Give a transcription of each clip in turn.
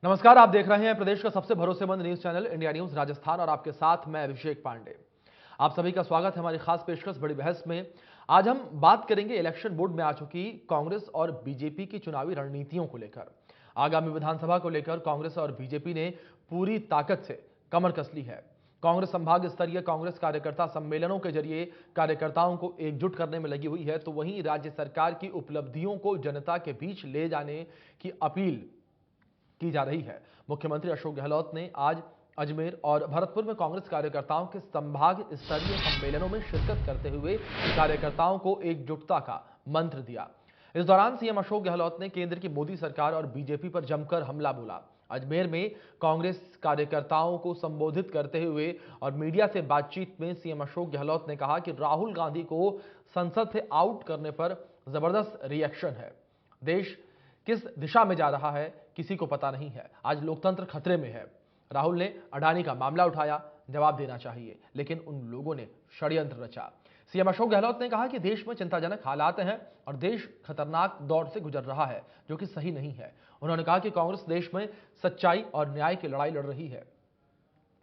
नमस्कार, आप देख रहे हैं प्रदेश का सबसे भरोसेमंद news channel India news Rajasthan और आपके साथ मैं अभिषेक पांडे। आप सभी का स्वागत है हमारी खास पेशकश बड़ी बहस में। आज हम बात करेंगे इलेक्शन बोर्ड में आ चुकी कांग्रेस और बीजेपी की चुनावी रणनीतियों को लेकर। आगामी विधानसभा को लेकर कांग्रेस और बीजेपी ने पूरी ताकत से कमर कस ली है। कांग्रेस संभाग स्तरीय कांग्रेस कार्यकर्ता सम्मेलनों के जरिए कार्यकर्ताओं को एकजुट करने में लगी हुई है, तो वहीं राज्य सरकार की उपलब्धियों को जनता के बीच ले जाने की अपील की जा रही है। मुख्यमंत्री अशोक गहलोत ने आज अजमेर और भरतपुर में कांग्रेस कार्यकर्ताओं के संभाग स्तरीय सम्मेलनों में शिरकत करते हुए कार्यकर्ताओं को एकजुटता का मंत्र दिया। इस दौरान सीएम अशोक गहलोत ने केंद्र की मोदी सरकार और बीजेपी पर जमकर हमला बोला। अजमेर में कांग्रेस कार्यकर्ताओं को संबोधित करते हुए और मीडिया से बातचीत में सीएम अशोक गहलोत ने कहा कि राहुल गांधी को संसद से आउट करने पर जबरदस्त रिएक्शन है। देश किस दिशा में जा रहा है किसी को पता नहीं है। आज लोकतंत्र खतरे में है। राहुल ने अडानी का मामला उठाया, जवाब देना चाहिए, लेकिन उन लोगों ने षड्यंत्र रचा। सीएम अशोक गहलोत ने कहा कि देश में चिंताजनक हालात हैं और देश खतरनाक दौर से गुजर रहा है, जो कि सही नहीं है। उन्होंने कहा कि कांग्रेस देश में सच्चाई और न्याय की लड़ाई लड़ रही है।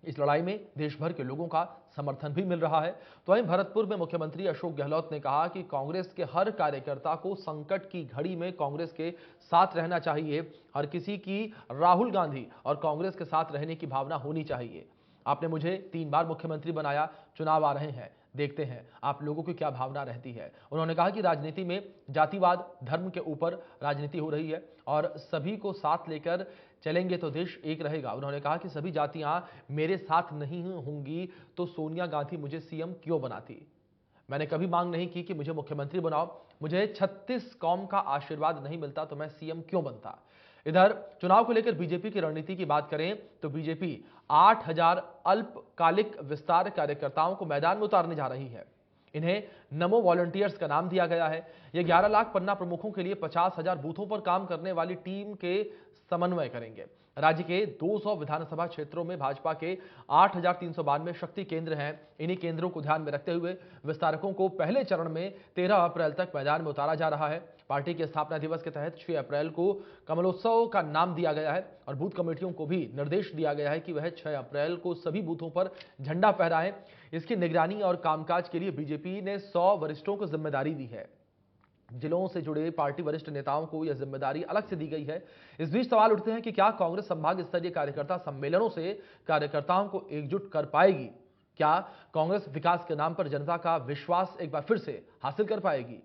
इस लड़ाई में देश भर के लोगों का समर्थन भी मिल रहा है। तो वहीं भरतपुर में मुख्यमंत्री अशोक गहलोत ने कहा कि कांग्रेस के हर कार्यकर्ता को संकट की घड़ी में कांग्रेस के साथ रहना चाहिए। हर किसी की राहुल गांधी और कांग्रेस के साथ रहने की भावना होनी चाहिए। आपने मुझे 3 बार मुख्यमंत्री बनाया, चुनाव आ रहे हैं, देखते हैं आप लोगों की क्या भावना रहती है। उन्होंने कहा कि राजनीति में जातिवाद, धर्म के ऊपर राजनीति हो रही है और सभी को साथ लेकर चलेंगे तो देश एक रहेगा। उन्होंने कहा कि सभी जातियां मेरे साथ नहीं होंगी तो सोनिया गांधी मुझे सीएम क्यों बनाती। मैंने कभी मांग नहीं की कि मुझे मुख्यमंत्री बनाओ, मुझे 36 कौम का आशीर्वाद नहीं मिलता तो मैं सीएम क्यों बनता। इधर चुनाव को लेकर बीजेपी की रणनीति की बात करें तो बीजेपी 8000 अल्पकालिक विस्तार कार्यकर्ताओं को मैदान में उतारने जा रही है। इन्हें नमो वॉलंटियर्स का नाम दिया गया है। ये 11 लाख पन्ना प्रमुखों के लिए 50,000 बूथों पर काम करने वाली टीम के समन्वय करेंगे। राज्य के 200 विधानसभा क्षेत्रों में भाजपा के 8,392 शक्ति केंद्र हैं। इन्हीं केंद्रों को ध्यान में रखते हुए विस्तारकों को पहले चरण में 13 अप्रैल तक मैदान में उतारा जा रहा है। पार्टी के स्थापना दिवस के तहत 6 अप्रैल को कमलोत्सव का नाम दिया गया है और बूथ कमेटियों को भी निर्देश दिया गया है कि वह 6 अप्रैल को सभी बूथों पर झंडा फहराएं। इसकी निगरानी और कामकाज के लिए बीजेपी ने 100 वरिष्ठों को जिम्मेदारी दी है। जिलों से जुड़े पार्टी वरिष्ठ नेताओं को यह जिम्मेदारी अलग से दी गई है। इस बीच सवाल उठते हैं कि क्या कांग्रेस संभाग स्तरीय कार्यकर्ता सम्मेलनों से कार्यकर्ताओं को एकजुट कर पाएगी? क्या कांग्रेस विकास के नाम पर जनता का विश्वास एक बार फिर से हासिल कर पाएगी?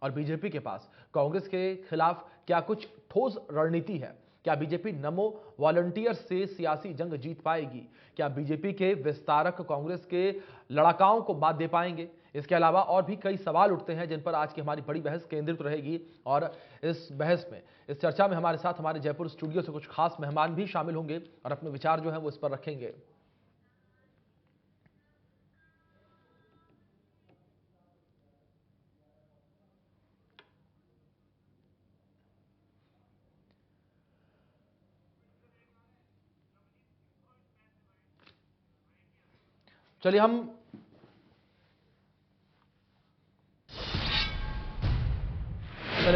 और बीजेपी के पास कांग्रेस के खिलाफ क्या कुछ ठोस रणनीति है? क्या बीजेपी नमो वॉलंटियर से सियासी जंग जीत पाएगी? क्या बीजेपी के विस्तारक कांग्रेस के लड़ाकाओं को मात दे पाएंगे? इसके अलावा और भी कई सवाल उठते हैं जिन पर आज की हमारी बड़ी बहस केंद्रित रहेगी। और इस बहस में, इस चर्चा में हमारे साथ हमारे जयपुर स्टूडियो से कुछ खास मेहमान भी शामिल होंगे और अपने विचार जो है वो इस पर रखेंगे। चलिए हम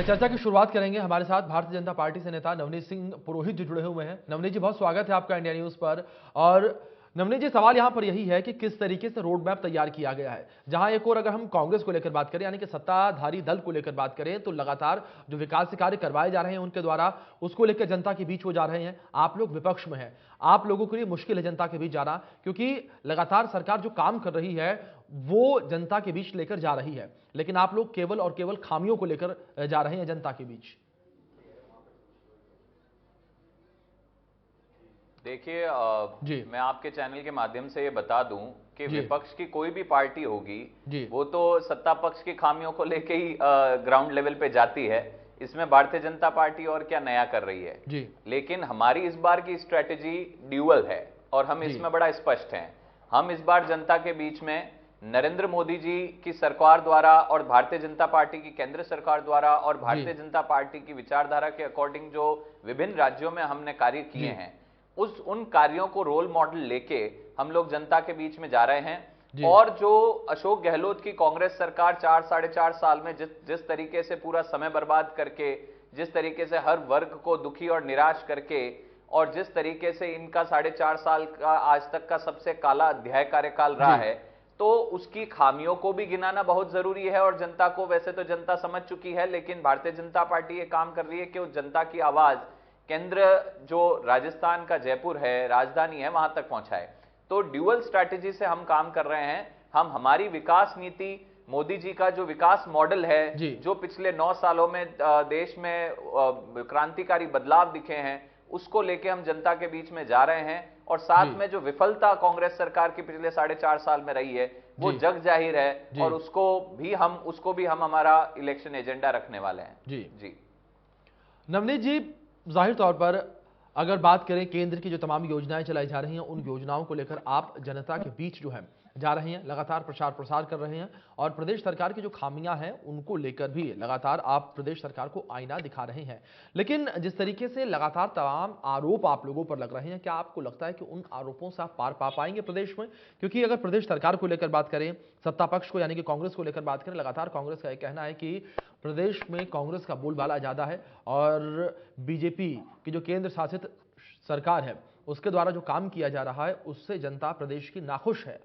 चर्चा की शुरुआत करेंगे। हमारे साथ भारतीय जनता पार्टी से नेता नवनीत सिंह पुरोहित जी जुड़े हुए हैं। नवनीत जी, बहुत स्वागत है आपका इंडिया न्यूज पर। और नवनीत जी, सवाल यहां पर यही है कि किस तरीके से रोड मैप तैयार किया गया है। जहां एक और अगर हम कांग्रेस को लेकर बात करें, यानी कि सत्ताधारी दल को लेकर बात करें, तो लगातार जो विकास कार्य करवाए जा रहे हैं उनके द्वारा, उसको लेकर जनता के बीच वो जा रहे हैं। आप लोग विपक्ष में हैं, आप लोगों के लिए मुश्किल है जनता के बीच जाना, क्योंकि लगातार सरकार जो काम कर रही है वो जनता के बीच लेकर जा रही है, लेकिन आप लोग केवल और केवल खामियों को लेकर जा रहे हैं जनता के बीच। देखिए, मैं आपके चैनल के माध्यम से ये बता दूं कि विपक्ष की कोई भी पार्टी होगी वो तो सत्ता पक्ष की खामियों को लेके ही ग्राउंड लेवल पे जाती है। इसमें भारतीय जनता पार्टी और क्या नया कर रही है जी। लेकिन हमारी इस बार की स्ट्रेटेजी ड्यूअल है और हम इसमें बड़ा स्पष्ट हैं। हम इस बार जनता के बीच में नरेंद्र मोदी जी की सरकार द्वारा और भारतीय जनता पार्टी की केंद्र सरकार द्वारा और भारतीय जनता पार्टी की विचारधारा के अकॉर्डिंग जो विभिन्न राज्यों में हमने कार्य किए हैं, उन कार्यों को रोल मॉडल लेके हम लोग जनता के बीच में जा रहे हैं। और जो अशोक गहलोत की कांग्रेस सरकार 4-4.5 साल में जिस तरीके से पूरा समय बर्बाद करके, जिस तरीके से हर वर्ग को दुखी और निराश करके और जिस तरीके से इनका 4.5 साल का आज तक का सबसे काला अध्याय कार्यकाल रहा है, तो उसकी खामियों को भी गिनाना बहुत जरूरी है। और जनता को, वैसे तो जनता समझ चुकी है, लेकिन भारतीय जनता पार्टी ये काम कर रही है कि उस जनता की आवाज केंद्र, जो राजस्थान का जयपुर है, राजधानी है, वहां तक पहुंचाए। तो ड्यूअल स्ट्रैटेजी से हम काम कर रहे हैं। हम हमारी विकास नीति, मोदी जी का जो विकास मॉडल है, जो पिछले 9 सालों में देश में क्रांतिकारी बदलाव दिखे हैं, उसको लेके हम जनता के बीच में जा रहे हैं। और साथ में जो विफलता कांग्रेस सरकार की पिछले 4.5 साल में रही है, वो जग जाहिर है, और उसको भी हम हमारा इलेक्शन एजेंडा रखने वाले हैं। जी नवनीत जी, जाहिर तौर पर अगर बात करें केंद्र की जो तमाम योजनाएं चलाई जा रही हैं, उन योजनाओं को लेकर आप जनता के बीच जो है जा रहे हैं, लगातार प्रचार प्रसार कर रहे हैं, और प्रदेश सरकार की जो खामियां हैं उनको लेकर भी लगातार आप प्रदेश सरकार को आईना दिखा रहे हैं। लेकिन जिस तरीके से लगातार तमाम आरोप आप लोगों पर लग रहे हैं, क्या आपको लगता है कि उन आरोपों से आप पार पा पाएंगे प्रदेश में? क्योंकि अगर प्रदेश सरकार को लेकर बात करें, सत्ता पक्ष को यानी कि कांग्रेस को लेकर बात करें, लगातार कांग्रेस का यह कहना है कि प्रदेश में कांग्रेस का बोलबाला ज्यादा है, और बीजेपी की जो केंद्र शासित सरकार है उसके द्वारा जो काम किया जा रहा है उससे जनता प्रदेश की नाखुश है।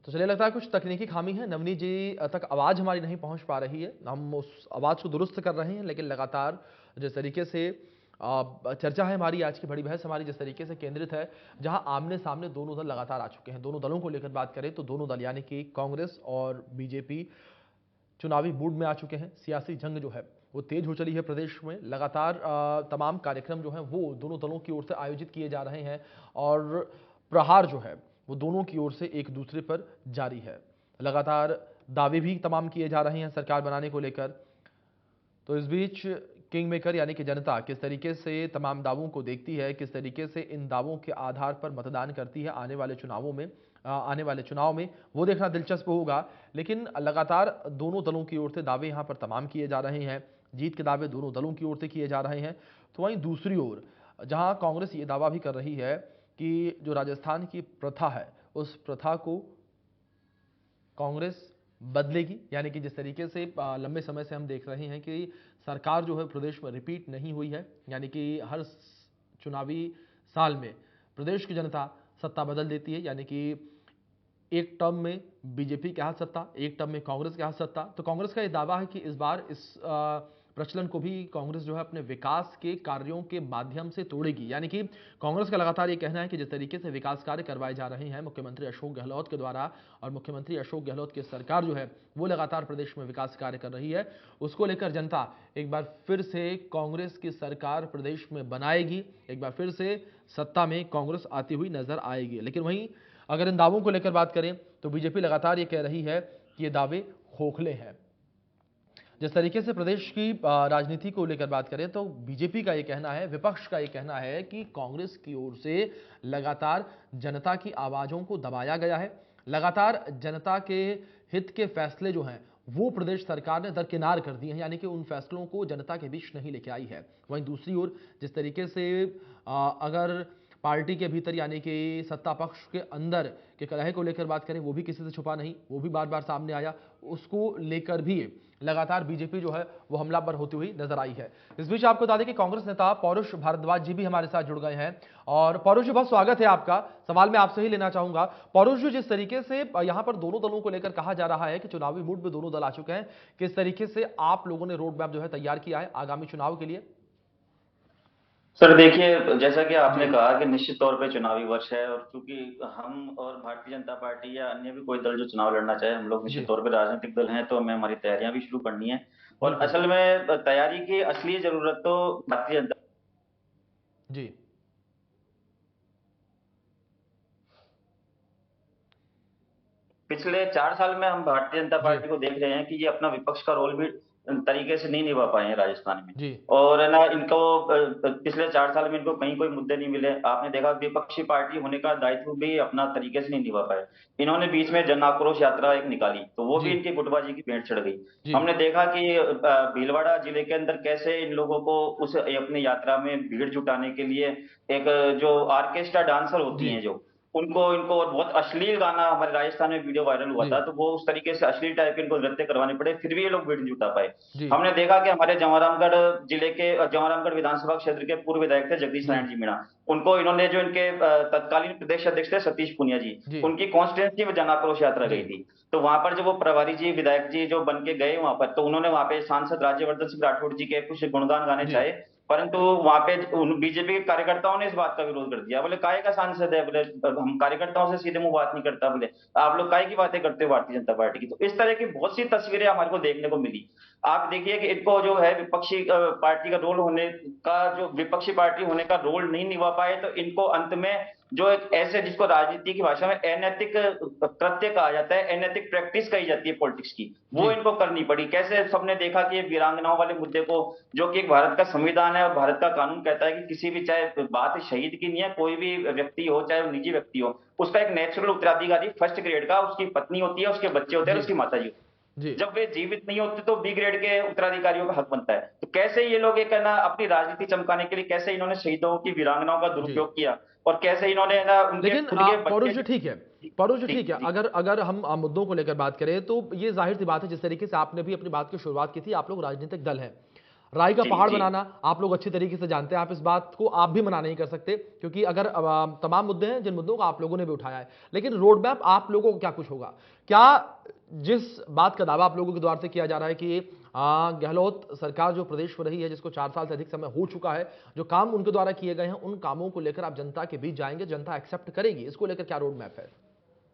तो चलिए, लगता है कुछ तकनीकी खामी है, नवनीत जी तक आवाज हमारी नहीं पहुंच पा रही है। हम उस आवाज को दुरुस्त कर रहे हैं, लेकिन लगातार जिस तरीके से चर्चा है हमारी, आज की बड़ी बहस हमारी जिस तरीके से केंद्रित है, जहां आमने सामने दोनों दल लगातार आ चुके हैं। दोनों दलों को लेकर बात करें तो दोनों दल यानी कि कांग्रेस और बीजेपी चुनावी मूड में आ चुके हैं। सियासी जंग जो है वो तेज हो चली है प्रदेश में। लगातार तमाम कार्यक्रम जो हैं वो दोनों दलों की ओर से आयोजित किए जा रहे हैं, और प्रहार जो है वो दोनों की ओर से एक दूसरे पर जारी है। लगातार दावे भी तमाम किए जा रहे हैं सरकार बनाने को लेकर। तो इस बीच किंग मेकर यानी कि जनता किस तरीके से तमाम दावों को देखती है, किस तरीके से इन दावों के आधार पर मतदान करती है आने वाले चुनाव में, वो देखना दिलचस्प होगा। लेकिन लगातार दोनों दलों की ओर से दावे यहां पर तमाम किए जा रहे हैं, जीत के दावे दोनों दलों की ओर से किए जा रहे हैं। तो वहीं दूसरी ओर जहां कांग्रेस ये दावा भी कर रही है कि जो राजस्थान की प्रथा है उस प्रथा को कांग्रेस बदलेगी, यानी कि जिस तरीके से लंबे समय से हम देख रहे हैं कि सरकार जो है प्रदेश में रिपीट नहीं हुई है, यानी कि हर चुनावी साल में प्रदेश की जनता सत्ता बदल देती है, यानी कि एक टर्म में बीजेपी के हाथ सत्ता, एक टर्म में कांग्रेस के हाथ सत्ता। तो कांग्रेस का यह दावा है कि इस बार इस प्रचलन को भी कांग्रेस जो है अपने विकास के कार्यों के माध्यम से तोड़ेगी। यानी कि कांग्रेस का लगातार ये कहना है कि जिस तरीके से विकास कार्य करवाए जा रहे हैं मुख्यमंत्री अशोक गहलोत के द्वारा, और मुख्यमंत्री अशोक गहलोत की सरकार जो है वो लगातार प्रदेश में विकास कार्य कर रही है, उसको लेकर जनता एक बार फिर से कांग्रेस की सरकार प्रदेश में बनाएगी, एक बार फिर से सत्ता में कांग्रेस आती हुई नजर आएगी। लेकिन वहीं अगर इन दावों को लेकर बात करें तो बीजेपी लगातार ये कह रही है कि ये दावे खोखले हैं। जिस तरीके से प्रदेश की राजनीति को लेकर बात करें तो बीजेपी का यह कहना है, विपक्ष का यह कहना है कि कांग्रेस की ओर से लगातार जनता की आवाजों को दबाया गया है, लगातार जनता के हित के फैसले जो हैं वो प्रदेश सरकार ने दरकिनार कर दिए हैं, यानी कि उन फैसलों को जनता के बीच नहीं लेके आई है। वहीं दूसरी ओर जिस तरीके से अगर पार्टी के भीतर यानी कि सत्ता पक्ष के अंदर के कलह को लेकर बात करें, वो भी किसी से छुपा नहीं, वो भी बार बार सामने आया, उसको लेकर भी लगातार बीजेपी जो है वो हमलावर होती हुई नजर आई है। इस बीच आपको बता दें कि कांग्रेस नेता पौरुष भारद्वाज जी भी हमारे साथ जुड़ गए हैं। और पौरुष जी, बहुत स्वागत है आपका। सवाल मैं आपसे ही लेना चाहूंगा। पौरुष जी, जिस तरीके से यहां पर दोनों दलों को लेकर कहा जा रहा है कि चुनावी मूड में दोनों दल आ चुके हैं, किस तरीके से आप लोगों ने रोड मैप जो है तैयार किया है आगामी चुनाव के लिए? सर देखिए, जैसा कि आपने कहा कि निश्चित तौर पे चुनावी वर्ष है, और चूंकि हम और भारतीय जनता पार्टी या अन्य भी कोई दल जो चुनाव लड़ना चाहे, हम लोग निश्चित तौर पे राजनीतिक दल हैं, तो हमें हमारी तैयारियां भी शुरू करनी है। और असल में तैयारी की असली जरूरत तो भारतीय जनता जी पिछले 4 साल में हम भारतीय जनता पार्टी को देख रहे हैं कि ये अपना विपक्ष का रोल भी तरीके से नहीं निभा पाए हैं राजस्थान में। और है ना, इनको पिछले 4 साल में इनको कहीं कोई मुद्दे नहीं मिले। आपने देखा विपक्षी पार्टी होने का दायित्व भी अपना तरीके से नहीं निभा पाए। इन्होंने बीच में जन आक्रोश यात्रा एक निकाली, तो वो भी इनकी गुटबाजी की भेंट चढ़ गई। हमने देखा कि भीलवाड़ा जिले के अंदर कैसे इन लोगों को उस अपनी यात्रा में भीड़ जुटाने के लिए एक जो ऑर्केस्ट्रा डांसर होती हैं जो उनको इनको और बहुत अश्लील गाना हमारे राजस्थान में वीडियो वायरल हुआ था, तो वो उस तरीके से अश्लील टाइप के इनको नृत्य करवाने पड़े, फिर भी ये लोग भीड़ नहीं जुटा पाए। हमने देखा कि हमारे जवाहरामगढ़ जिले के जवाहरामगढ़ विधानसभा क्षेत्र के पूर्व विधायक थे जगदीश नारायण जी मीणा, उनको इन्होंने जो इनके तत्कालीन प्रदेश अध्यक्ष थे सतीश पूनिया जी, उनकी कॉन्स्टिट्यूंसी में जन आक्रोश यात्रा गई थी। तो वहां पर जब वो प्रभारी जी विधायक जी जो बन के गए वहां पर, तो उन्होंने वहां पे सांसद राज्यवर्धन सिंह राठौड़ जी के कुछ गुणगान गाने चाहे, परंतु वहां पे बीजेपी के कार्यकर्ताओं ने इस बात का विरोध कर दिया। बोले काहे का सांसद है, बोले हम कार्यकर्ताओं से सीधे मुंह बात नहीं करता, बोले आप लोग काहे की बातें करते हो भारतीय जनता पार्टी की। तो इस तरह की बहुत सी तस्वीरें हमारे को देखने को मिली। आप देखिए कि इनको जो है विपक्षी पार्टी का रोल होने का, जो विपक्षी पार्टी होने का रोल नहीं निभा पाए, तो इनको अंत में जो एक ऐसे जिसको राजनीति की भाषा में अनैतिक कृत्य कहा जाता है, अनैतिक प्रैक्टिस कही जाती है पॉलिटिक्स की, वो इनको करनी पड़ी। कैसे सबने देखा कि वीरांगनाओं वाले मुद्दे को, जो कि एक भारत का संविधान है और भारत का कानून कहता है कि किसी भी, चाहे बात शहीद की नहीं है, कोई भी व्यक्ति हो चाहे निजी व्यक्ति हो, उसका एक नेचुरल उत्तराधिकारी फर्स्ट ग्रेड का उसकी पत्नी होती है, उसके बच्चे होते हैं, उसकी माता जी। जब वे जीवित नहीं होते तो बी ग्रेड के उत्तराधिकारियों का हक बनता है। तो कैसे ये लोग एक है ना अपनी राजनीति चमकाने के लिए कैसे इन्होंने शहीदों की वीरांगनाओं का दुरुपयोग किया, और कैसे इन्होंने ना उनके लेकिन परुष जी ठीक है, परुष जी ठीक है, अगर हम मुद्दों को लेकर बात करें तो ये जाहिर सी बात है, जिस तरीके से आपने भी अपनी बात की शुरुआत की थी, आप लोग राजनीतिक दल हैं, राय का पहाड़ बनाना आप लोग अच्छी तरीके से जानते हैं, आप इस बात को आप भी मना नहीं कर सकते, क्योंकि अगर तमाम मुद्दे हैं जिन मुद्दों को आप लोगों ने भी उठाया है, लेकिन रोड मैप आप लोगों को क्या कुछ होगा? क्या जिस बात का दावा आप लोगों के द्वार से किया जा रहा है कि गहलोत सरकार जो प्रदेश में रही है, जिसको 4 साल से अधिक समय हो चुका है, जो काम उनके द्वारा किए गए हैं, उन कामों को लेकर आप जनता के बीच जाएंगे, जनता एक्सेप्ट करेगी, इसको लेकर क्या रोड मैप है?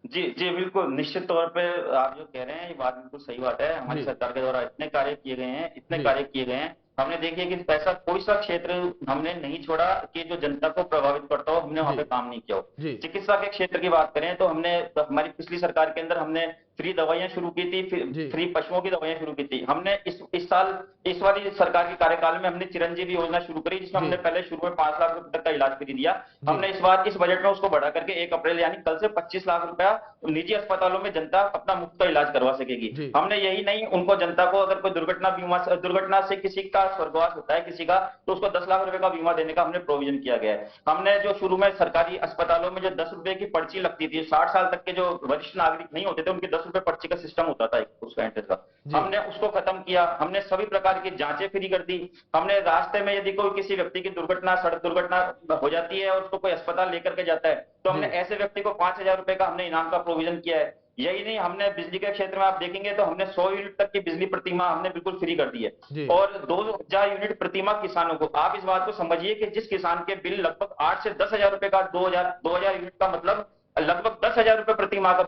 जी जी बिल्कुल, निश्चित तौर पे आप जो कह रहे हैं ये बात बिल्कुल सही बात है। हमारी सरकार के द्वारा इतने कार्य किए गए हैं, इतने कार्य किए गए हैं। हमने देखिए कि ऐसा कोई सा क्षेत्र हमने नहीं छोड़ा कि जो जनता को प्रभावित करता हो, हमने वहां पे काम नहीं किया हो। चिकित्सा के क्षेत्र की बात करें तो हमने हमारी पिछली सरकार के अंदर हमने फ्री दवाइयां शुरू की थी, फ्री पशुओं की दवाइयां शुरू की थी। हमने इस साल इस वाली सरकार के कार्यकाल में हमने चिरंजीवी योजना शुरू करी, जिसमें हमने पहले शुरू में 5 लाख रुपए तक का इलाज फ्री दिया। हमने इस बार इस बजट में उसको बढ़ा करके 1 अप्रैल यानी कल से 25 लाख रुपया निजी अस्पतालों में जनता अपना मुफ्त का इलाज करवा सकेगी। हमने यही नहीं, उनको जनता को अगर कोई दुर्घटना से किसी का स्वर्गवास होता है किसी का, तो उसको 10 लाख रुपए का बीमा देने का हमने प्रोविजन किया गया है। हमने जो शुरू में सरकारी अस्पतालों में जो 10 रुपए की पर्ची लगती थी, 60 साल तक के जो वरिष्ठ नागरिक नहीं होते थे उनकी 10 रुपए पर्ची का सिस्टम होता था उसका एंट्री का, हमने उसको खत्म किया। हमने सभी प्रकार की जांचें फ्री कर दी। हमने रास्ते में यदि कोई किसी व्यक्ति की दुर्घटना, सड़क दुर्घटना हो जाती है और उसको कोई अस्पताल लेकर के जाता है, तो हमने ऐसे व्यक्ति को 5,000 रुपए का हमने इनाम का प्रोविजन किया है। यही नहीं, हमने बिजली के क्षेत्र में आप देखेंगे तो हमने 100 यूनिट तक की बिजली प्रतिमा हमने बिल्कुल फ्री कर दी है, और 2000 यूनिट प्रतिमा किसानों को। आप इस बात को समझिए कि जिस किसान के बिल लगभग 8 से 10,000 रुपए का, 2000 यूनिट का मतलब लगभग 10,000 रुपए प्रतिमा का,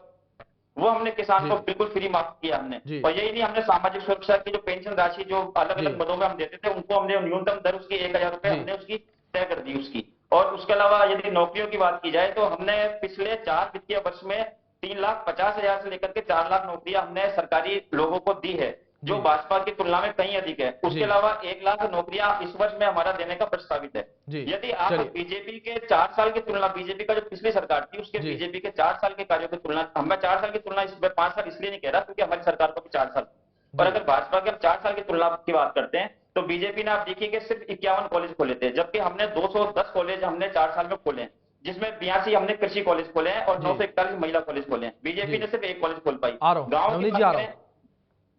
वो हमने किसान को बिल्कुल फ्री माफ किया हमने। और यही नहीं, हमने सामाजिक सुरक्षा की जो पेंशन राशि जो अलग अलग मदों में हम देते थे, उनको हमने न्यूनतम दर उसकी 1,000 रुपए हमने उसकी तय कर दी उसकी। और उसके अलावा यदि नौकरियों की बात की जाए तो हमने पिछले 4 वित्तीय वर्ष में 3,50,000 से लेकर के 4 लाख नौकरियां हमने सरकारी लोगों को दी है, जो भाजपा की तुलना में कहीं अधिक है। उसके अलावा 1 लाख नौकरियां इस वर्ष में हमारा देने का प्रस्तावित है। यदि आप बीजेपी के 4 साल की तुलना, बीजेपी का जो पिछली सरकार थी उसके बीजेपी के 4 साल के कार्यों की तुलना, मैं 4 साल की तुलना इसमें 5 साल इसलिए नहीं कह रहा क्योंकि हमारी सरकार को भी 4 साल, पर अगर भाजपा के हम 4 साल की तुलना की बात करते हैं तो बीजेपी ने आप देखिए कि सिर्फ 51 कॉलेज खोले थे, जबकि हमने 210 कॉलेज हमने 4 साल में खोले हैं, जिसमें 82 हमने कृषि कॉलेज खोले हैं और 941 महिला कॉलेज खोले हैं। बीजेपी ने सिर्फ 1 कॉलेज खोल पाई। गाँव की बात करें,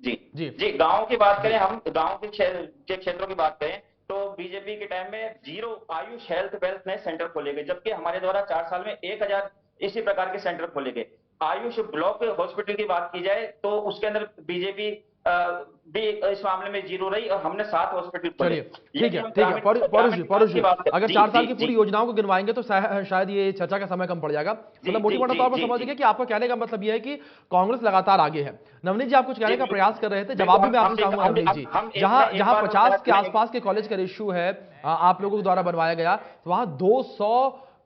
जी गाँव की बात करें, हम गाँव के क्षेत्रों की बात करें तो बीजेपी के टाइम में 0 आयुष हेल्थ वेल्थ नए सेंटर खोले गए, जबकि हमारे द्वारा 4 साल में 1000 इसी प्रकार के सेंटर खोले गए। आयुष ब्लॉक हॉस्पिटल की बात की जाए तो उसके अंदर बीजेपी भी इस मामले में 0 रही और हमने 7 हॉस्पिटल खोले। ठीक है परुष जी, अगर 4 साल की पूरी योजनाओं को गिनवाएंगे तो शायद ये चर्चा का समय कम पड़ जाएगा। मतलब मोटी मोटा तौर पर समझिए कि आपका कहने का मतलब ये है कि कांग्रेस लगातार आगे है। नवनीत जी, आप कुछ कहने का प्रयास कर रहे थे, जवाब भी मैं आपसे चाहूंगा। नवनीत जी, जहां 50 के आसपास के कॉलेज का रेशियो है आप लोगों के द्वारा बनवाया गया, तो वहां 200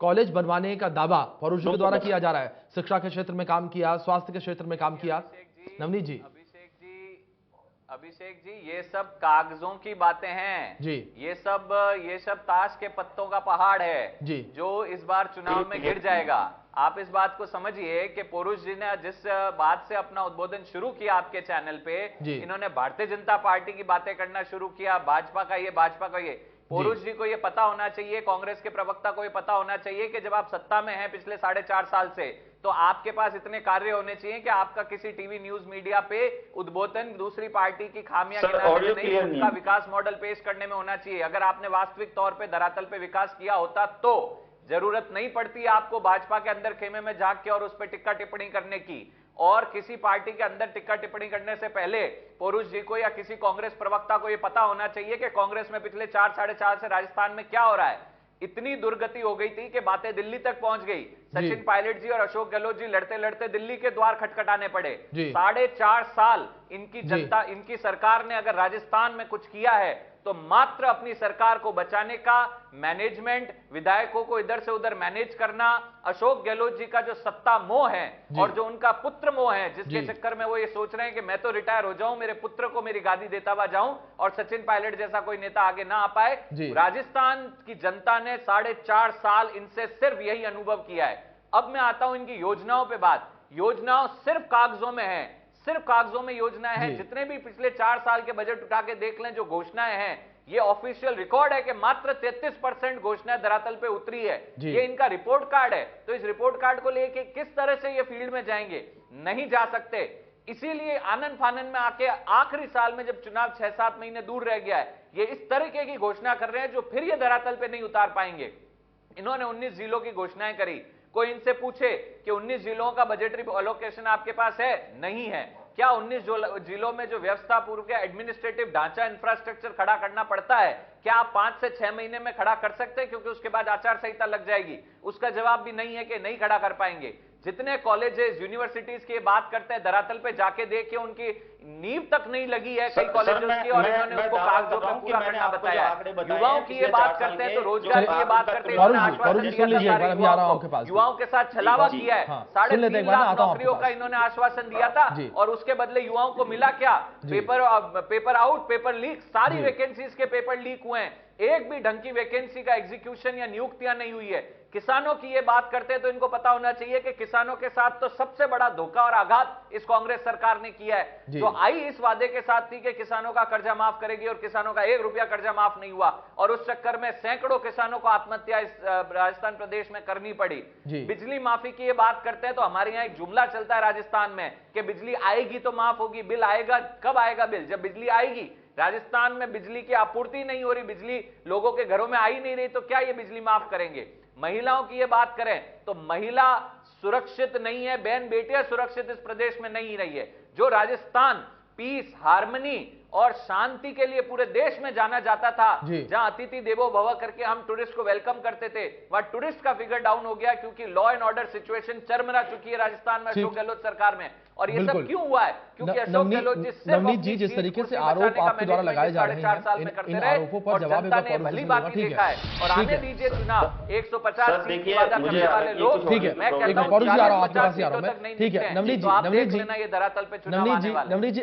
कॉलेज बनवाने का दावा परोज जी के द्वारा किया जा रहा है। शिक्षा के क्षेत्र में काम किया, स्वास्थ्य के क्षेत्र में काम किया। नवनीत जी, अभिषेक जी, ये सब कागजों की बातें हैं जी। ये सब ताश के पत्तों का पहाड़ है जी, जो इस बार चुनाव में गिर जाएगा। आप इस बात को समझिए कि पुरुष जी ने जिस बात से अपना उद्बोधन शुरू किया आपके चैनल पे, इन्होंने भारतीय जनता पार्टी की बातें करना शुरू किया, भाजपा का ये। पुरुष जी को ये पता होना चाहिए, कांग्रेस के प्रवक्ता को ये पता होना चाहिए कि जब आप सत्ता में हैं पिछले 4.5 साल से, तो आपके पास इतने कार्य होने चाहिए कि आपका किसी टीवी न्यूज मीडिया पे उद्बोधन दूसरी पार्टी की खामियां गिनाने में नहीं, उनका विकास मॉडल पेश करने में होना चाहिए। अगर आपने वास्तविक तौर पे धरातल पे विकास किया होता तो जरूरत नहीं पड़ती आपको भाजपा के अंदर खेमे में झांक के और उस पर टिक्का टिप्पणी करने की। और किसी पार्टी के अंदर टिक्का टिप्पणी करने से पहले पुरुष जी को या किसी कांग्रेस प्रवक्ता को यह पता होना चाहिए कि कांग्रेस में पिछले 4-4.5 से राजस्थान में क्या हो रहा है। इतनी दुर्गति हो गई थी कि बातें दिल्ली तक पहुंच गई। सचिन पायलट जी और अशोक गहलोत जी लड़ते लड़ते दिल्ली के द्वार खटखटाने पड़े। 4.5 साल इनकी जनता, इनकी सरकार ने अगर राजस्थान में कुछ किया है तो मात्र अपनी सरकार को बचाने का मैनेजमेंट, विधायकों को इधर से उधर मैनेज करना, अशोक गहलोत जी का जो सत्ता मोह है और जो उनका पुत्र मोह है, जिसके चक्कर में वो ये सोच रहे हैं कि मैं तो रिटायर हो जाऊं, मेरे पुत्र को मेरी गादी देता हुआ जाऊं और सचिन पायलट जैसा कोई नेता आगे ना आ पाए। राजस्थान की जनता ने 4.5 साल इनसे सिर्फ यही अनुभव किया है। अब मैं आता हूं इनकी योजनाओं पे बात। योजनाओं सिर्फ कागजों में है, सिर्फ कागजों में योजनाएं हैं। जितने भी पिछले 4 साल के बजट उठा के देख लें, जो घोषणाएं हैं, ये ऑफिशियल रिकॉर्ड है कि मात्र 33% घोषणाएं धरातल पे उतरी है। ये इनका रिपोर्ट कार्ड है। तो इस रिपोर्ट कार्ड को लेके किस तरह से ये फील्ड में जाएंगे? नहीं जा सकते। इसीलिए आनन फानन में आके आखिरी साल में जब चुनाव 6-7 महीने दूर रह गया है, ये इस तरीके की घोषणा कर रहे हैं जो फिर ये धरातल पे नहीं उतार पाएंगे। इन्होंने 19 जिलों की घोषणाएं करी। कोई इनसे पूछे कि 19 जिलों का बजटरी एलोकेशन आपके पास है? नहीं है। क्या 19 जिलों में जो व्यवस्था पूर्व के एडमिनिस्ट्रेटिव ढांचा, इंफ्रास्ट्रक्चर खड़ा करना पड़ता है, क्या आप 5 से 6 महीने में खड़ा कर सकते हैं? क्योंकि उसके बाद आचार संहिता लग जाएगी। उसका जवाब भी नहीं है कि नहीं खड़ा कर पाएंगे। जितने कॉलेजेस, यूनिवर्सिटीज की बात करते हैं, धरातल पे जाके देखिए उनकी नींव तक नहीं लगी है कई कॉलेजों की, और इन्होंने उसको कागजों पे पूरा करना बताया। युवाओं की ये बात करते हैं तो रोजगार की ये बात करते हैं, युवाओं के साथ छलावा किया है। 3.5 लाख नौकरियों का इन्होंने आश्वासन दिया था और उसके बदले युवाओं को मिला क्या? पेपर आउट, पेपर लीक, सारी वैकेंसीज के पेपर लीक हुए हैं। एक भी ढंग की वैकेंसी का एग्जीक्यूशन या नियुक्तियां नहीं हुई है। किसानों की ये बात करते हैं तो इनको पता होना चाहिए कि किसानों के साथ तो सबसे बड़ा धोखा और आघात इस कांग्रेस सरकार ने किया है, जो आई इस वादे के साथ थी कि किसानों का कर्जा माफ करेगी और किसानों का 1 रुपया कर्जा माफ नहीं हुआ और उस चक्कर में सैकड़ों किसानों को आत्महत्या इस राजस्थान प्रदेश में करनी पड़ी। बिजली माफी की ये बात करते हैं तो हमारे यहाँ एक जुमला चलता है राजस्थान में कि बिजली आएगी तो माफ होगी, बिल आएगा, कब आएगा बिल? जब बिजली आएगी। राजस्थान में बिजली की आपूर्ति नहीं हो रही, बिजली लोगों के घरों में आई नहीं रही, तो क्या ये बिजली माफ करेंगे? महिलाओं की ये बात करें तो महिला सुरक्षित नहीं है, बहन बेटियां सुरक्षित इस प्रदेश में नहीं रही है। जो राजस्थान पीस, हार्मनी और शांति के लिए पूरे देश में जाना जाता था, जहां अतिथि देवो भव करके हम टूरिस्ट को वेलकम करते थे, वह टूरिस्ट का फिगर डाउन हो गया क्योंकि लॉ एंड ऑर्डर सिचुएशन चरमरा चुकी है राजस्थान में अशोक गहलोत सरकार में। और ये सब क्यों हुआ है? क्योंकि अशोक गहलोत नवनीत जी, जिस तरीके से आरोप आपके द्वारा लगाए जा रहे हैं, इन आरोपों पर जवाब भली बाकी देखा है। और आने दीजिए चुनाव 150 सीट की वादा करने वाले लोग। ठीक है, मैं कहता हूं ठीक है। नवनीत जी, ये धरातल पे चुनाव आने वाला है। नवनीत जी,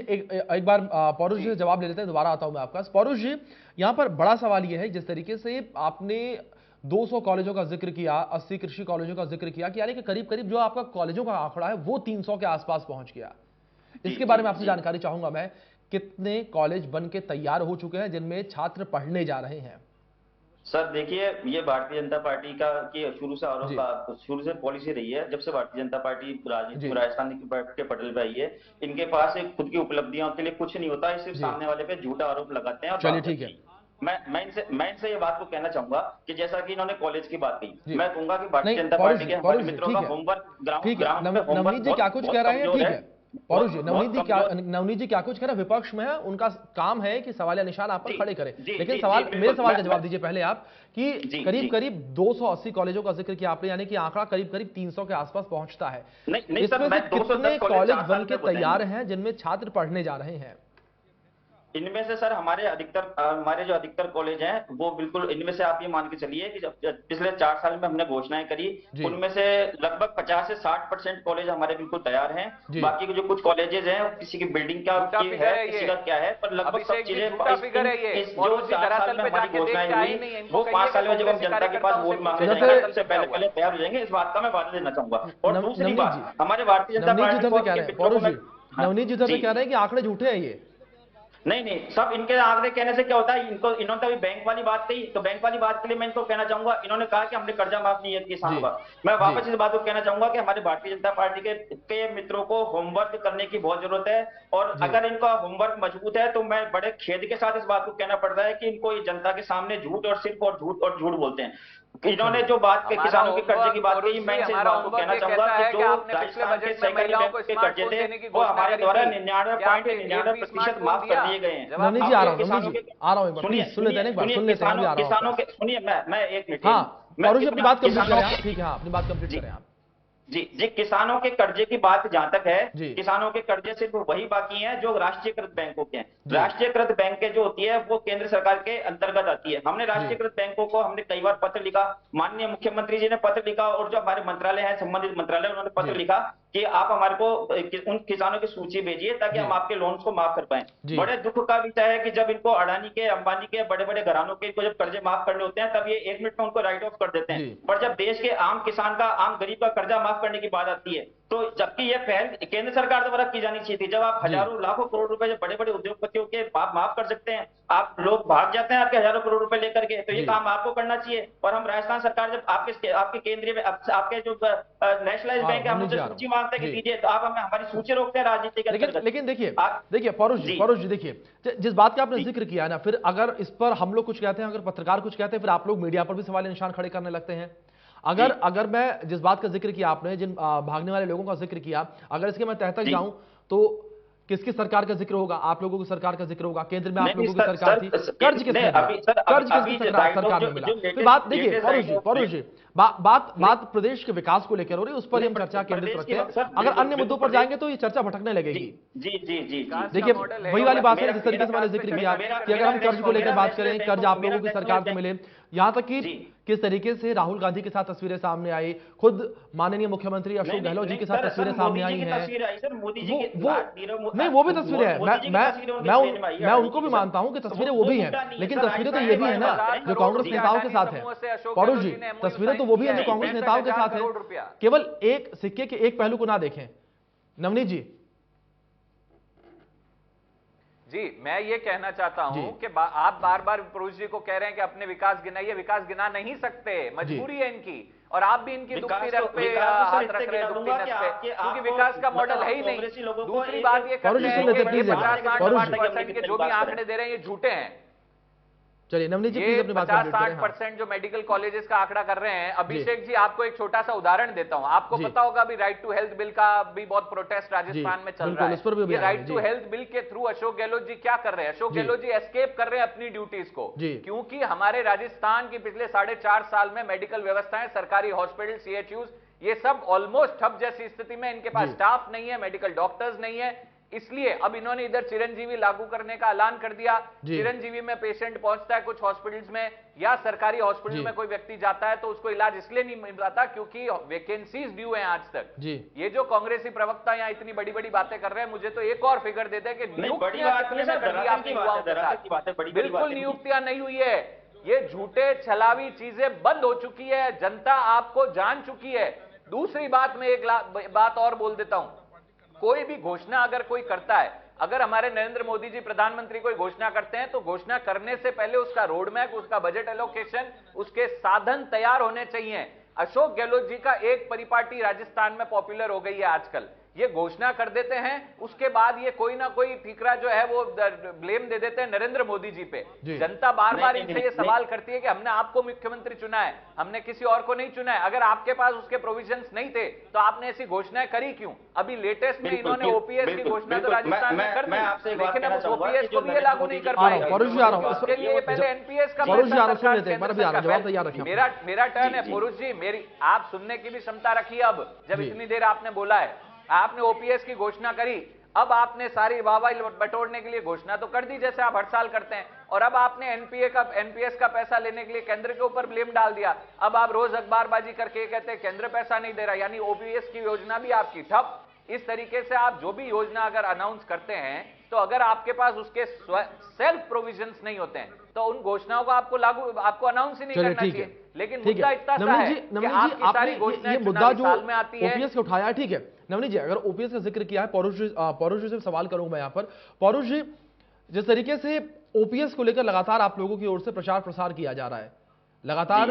एक बार पौरुष जी जवाब ले लेते हैं, दोबारा आता हूं मैं आपका। पौरुष जी, यहां पर बड़ा सवाल यह है, जिस तरीके से आपने 200 कॉलेजों का जिक्र किया, 80 कृषि कॉलेजों का जिक्र किया कि यानी कि करीब करीब जो आपका कॉलेजों का आंकड़ा है वो 300 के आसपास पहुंच गया। इसके बारे में आपसे जानकारी चाहूंगा मैं, कितने कॉलेज बन के तैयार हो चुके हैं जिनमें छात्र पढ़ने जा रहे हैं? सर देखिए, ये भारतीय जनता पार्टी का की शुरू से पॉलिसी रही है। जब से भारतीय जनता पार्टी राजस्थान के पटल पे आई है, इनके पास एक खुद की उपलब्धियों के लिए कुछ नहीं होता है, सिर्फ सामने वाले पे झूठा आरोप लगाते हैं। चलिए ठीक है, मैं इनसे ये बात को कहना चाहूंगा कि जैसा कि इन्होंने कॉलेज की बात कही, मैं कहूंगा कि भारतीय जनता पार्टी के हमारे मित्रों का होमवर्क नवनीत जी क्या कुछ कह रहे हैं? ठीक है पौरुष जी, नवनीत जी क्या कुछ कह रहे हैं? विपक्ष में है, उनका काम है कि सवाल या निशान आप पर खड़े करें, लेकिन मेरे सवाल का जवाब दीजिए पहले आप कि करीब करीब 280 कॉलेजों का जिक्र किया आपने, यानी कि आंकड़ा करीब करीब 300 के आसपास पहुंचता है। इसमें से कितने कॉलेज बन के तैयार हैं जिनमें छात्र पढ़ने जा रहे हैं? इनमें से सर हमारे जो अधिकतर कॉलेज हैं वो बिल्कुल, इनमें से आप ये मान के चलिए कि जब पिछले 4 साल में हमने घोषणाएं करी, उनमें से लगभग 50 से 60% कॉलेज हमारे बिल्कुल तैयार हैं। बाकी के जो कुछ कॉलेजेस हैं किसी की बिल्डिंग का है, किसी का क्या है, पर लगभग सब चीजें जो 4 साल में हमारी घोषणाएं हुई वो 5 साल में जब हम जनता के पास वोट मांगने जाएंगे सबसे पहले तैयार हो जाएंगे। इस बात का मैं वादा देना चाहूंगा। और दूसरी बात, हमारे भारतीय जनता पार्टी नवनीत जी कह रहे हैं कि आंकड़े झूठे हैं ये। नहीं, सब इनके आंकड़े कहने से क्या होता है, इन्होंने तो अभी बैंक वाली बात कही, तो बैंक वाली बात के लिए मैं इनको कहना चाहूंगा, इन्होंने कहा कि हमने कर्जा माफ नहीं किया किसानों का। मैं वापस इस बात को कहना चाहूंगा कि हमारे भारतीय जनता पार्टी के मित्रों को होमवर्क करने की बहुत जरूरत है, और अगर इनका होमवर्क मजबूत है तो मैं बड़े खेद के साथ इस बात को कहना पड़ता है कि इनको जनता के सामने झूठ और सिर्फ और झूठ बोलते हैं। इन्होंने जो बात किसानों के कर्जे की बात कही, मैं इस बात को कहना चाहूंगा कि जो राजस्थान के सहकारी बैंक के कर्जे थे वो हमारे द्वारा 99.99% माफ कर दिए गए हैं। नवनीत जी आ रहा हूँ, सुन लेते हैं, किसानों के सुनिए, मैं एक मिनट, अपनी बात कंप्लीट करें। ठीक है, अपनी बात कंप्लीट करें आप। जी, किसानों के कर्जे की बात जहां तक है, किसानों के कर्जे सिर्फ वही बाकी हैं जो राष्ट्रीयकृत बैंकों के हैं। राष्ट्रीयकृत बैंकें जो होती है वो केंद्र सरकार के अंतर्गत आती है। हमने राष्ट्रीयकृत बैंकों को हमने कई बार पत्र लिखा, माननीय मुख्यमंत्री जी ने पत्र लिखा, और जो हमारे मंत्रालय है, संबंधित मंत्रालय, उन्होंने पत्र लिखा कि आप हमारे को उन किसानों की सूची भेजिए ताकि हम आपके लोन्स को माफ कर पाएं। बड़े दुख का विषय है कि जब इनको अडानी के, अंबानी के, बड़े बड़े घरानों के जब कर्जे माफ करने होते हैं तब ये 1 मिनट में उनको राइट ऑफ कर देते हैं, पर जब देश के आम किसान का, आम गरीब का कर्जा माफ करने की बात आती है तो जबकि यह पहल केंद्र सरकार द्वारा की जानी चाहिए थी। जब आप हजारों लाखों करोड़ रुपए जो बड़े बड़े उद्योगपतियों के आप माफ कर सकते हैं, आप लोग भाग जाते हैं आपके हजारों करोड़ रुपए लेकर के, तो ये काम आपको करना चाहिए। और हम राजस्थान सरकार जब आपके केंद्रीय में आपके जो नेशनलाइज बैंक है, हम उनसे सूची मांगते हैं कि दीजिए, तो आप हमें हमारी सूची रोकते हैं राजनीति के। लेकिन देखिए पौरुष जी देखिए, जिस बात का आपने जिक्र किया ना, फिर अगर इस पर हम लोग कुछ कहते हैं, अगर पत्रकार कुछ कहते हैं, फिर आप लोग मीडिया पर भी सवाल निशान खड़े करने लगते हैं। अगर मैं जिस बात का जिक्र किया आपने, जिन भागने वाले लोगों का जिक्र किया, अगर इसके मैं तह तक जाऊं तो किसकी सरकार का जिक्र होगा? आप लोगों की सरकार का जिक्र होगा। केंद्र में आप लोगों की सरकार थी, कर्ज किसने दिया? कर्ज किसकी सरकार में मिला? फिर बात देखिए पौरुष जी, बात प्रदेश के विकास को लेकर हो रही है, उस पर हम चर्चा केंद्रित रखते हैं। अगर अन्य मुद्दों पर जाएंगे तो ये चर्चा भटकने लगेगी। जी देखिए, वही वाली बात है जिस तरीके से मैंने जिक्र किया कि अगर हम कर्ज को लेकर बात करें, कर्ज आप लोगों की सरकार से मिले, यहां तक कि किस तरीके से राहुल गांधी के साथ तस्वीरें सामने आई, खुद माननीय मुख्यमंत्री अशोक गहलोत जी के साथ तस्वीरें सामने आई हैं। नहीं, वो भी तस्वीरें हैं, मैं उनको भी मानता हूं कि तस्वीरें वो भी हैं, लेकिन तस्वीरें तो ये भी है ना जो कांग्रेस नेताओं के साथ है। पौरुष जी, तस्वीरें तो वो भी है जो कांग्रेस नेताओं के साथ है। केवल एक सिक्के के एक पहलू को ना देखें। नवनीत जी जी, मैं ये कहना चाहता हूं कि आप बार बार पौरुष जी को कह रहे हैं कि अपने विकास गिनाइए, विकास गिना नहीं सकते, मजबूरी है इनकी, और आप भी इनकी दुखती रख पे हाथ रख रहे हैं, दुखती नस पे, क्योंकि विकास का मॉडल है ही नहीं। दूसरी बात ये कहते हैं कि 50-60% के जो भी आंकड़े दे रहे हैं ये झूठे हैं। चलिए नवनीत जी, ये 50-60% जो मेडिकल कॉलेजेस का आंकड़ा कर रहे हैं। अभिषेक जी, आपको एक छोटा सा उदाहरण देता हूं। आपको पता होगा अभी राइट टू हेल्थ बिल का भी बहुत प्रोटेस्ट राजस्थान में चल रहा है। ये राइट टू हेल्थ बिल के थ्रू अशोक गहलोत जी क्या कर रहे हैं? अशोक गहलोत जी एस्केप कर रहे हैं अपनी ड्यूटीज को, क्योंकि हमारे राजस्थान की पिछले 4.5 साल में मेडिकल व्यवस्थाएं, सरकारी हॉस्पिटल, CHUs, ये सब ऑलमोस्ट ठप जैसी स्थिति में, इनके पास स्टाफ नहीं है, मेडिकल डॉक्टर्स नहीं है। इसलिए अब इन्होंने इधर चिरंजीवी लागू करने का ऐलान कर दिया। चिरंजीवी में पेशेंट पहुंचता है कुछ हॉस्पिटल्स में या सरकारी हॉस्पिटल में कोई व्यक्ति जाता है तो उसको इलाज इसलिए नहीं मिल पाता क्योंकि वैकेंसीज ड्यू हैं आज तक। ये जो कांग्रेसी प्रवक्ता यहाँ इतनी बड़ी बड़ी बातें कर रहे हैं, मुझे तो एक और फिगर देते हैं कि बिल्कुल नियुक्तियां नहीं हुई है। ये झूठे छलावी चीजें बंद हो चुकी है, जनता आपको जान चुकी है। दूसरी बात, मैं एक बात और बोल देता हूं, कोई भी घोषणा अगर कोई करता है, अगर हमारे नरेंद्र मोदी जी प्रधानमंत्री कोई घोषणा करते हैं तो घोषणा करने से पहले उसका रोड मैप, उसका बजट एलोकेशन, उसके साधन तैयार होने चाहिए। अशोक गहलोत जी का एक परिपाटी राजस्थान में पॉपुलर हो गई है आजकल। ये घोषणा कर देते हैं, उसके बाद ये कोई ना कोई ठीकरा जो है वो ब्लेम दे देते हैं नरेंद्र मोदी जी पे। जनता बार बार इनसे ये सवाल करती है कि हमने आपको मुख्यमंत्री चुना है, हमने किसी और को नहीं चुना है। अगर आपके पास उसके प्रोविजंस नहीं थे तो आपने ऐसी घोषणाएं करी क्यों? अभी लेटेस्ट में इन्होंने OPS की घोषणा तो राजस्थान में कर दी, लेकिन अब OPS को भी ये लागू नहीं कर पाए। उसके लिए पहले NPS का मेरा टर्न है। पुरुष जी, मेरी आप सुनने की भी क्षमता रखिए। अब जब इतनी देर आपने बोला है, आपने OPS की घोषणा करी, अब आपने सारी वाहवाही बटोरने के लिए घोषणा तो कर दी जैसे आप हर साल करते हैं, और अब आपने एनपीएस का पैसा लेने के लिए केंद्र के ऊपर ब्लेम डाल दिया। अब आप रोज अखबारबाजी करके कहते हैं केंद्र पैसा नहीं दे रहा, यानी ओपीएस की योजना भी आपकी ठप। इस तरीके से आप जो भी योजना अगर अनाउंस करते हैं, तो अगर आपके पास उसके सेल्फ प्रोविजंस नहीं होते हैं, तो उन घोषणाओं को आपको अनाउंस ही नहीं करना चाहिए। लेकिन मुद्दा इतना सा है कि आपकी सारी घोषणाएं चुनावी साल में आती है। ओपीएस को उठाया, ठीक है नवनीत जी, अगर ओपीएस का जिक्र किया है, पौरुष जी से सवाल करूंगा मैं यहाँ पर। पौरुष जी, जिस तरीके से ओपीएस को लेकर लगातार आप लोगों की ओर से प्रचार प्रसार किया जा रहा है, लगातार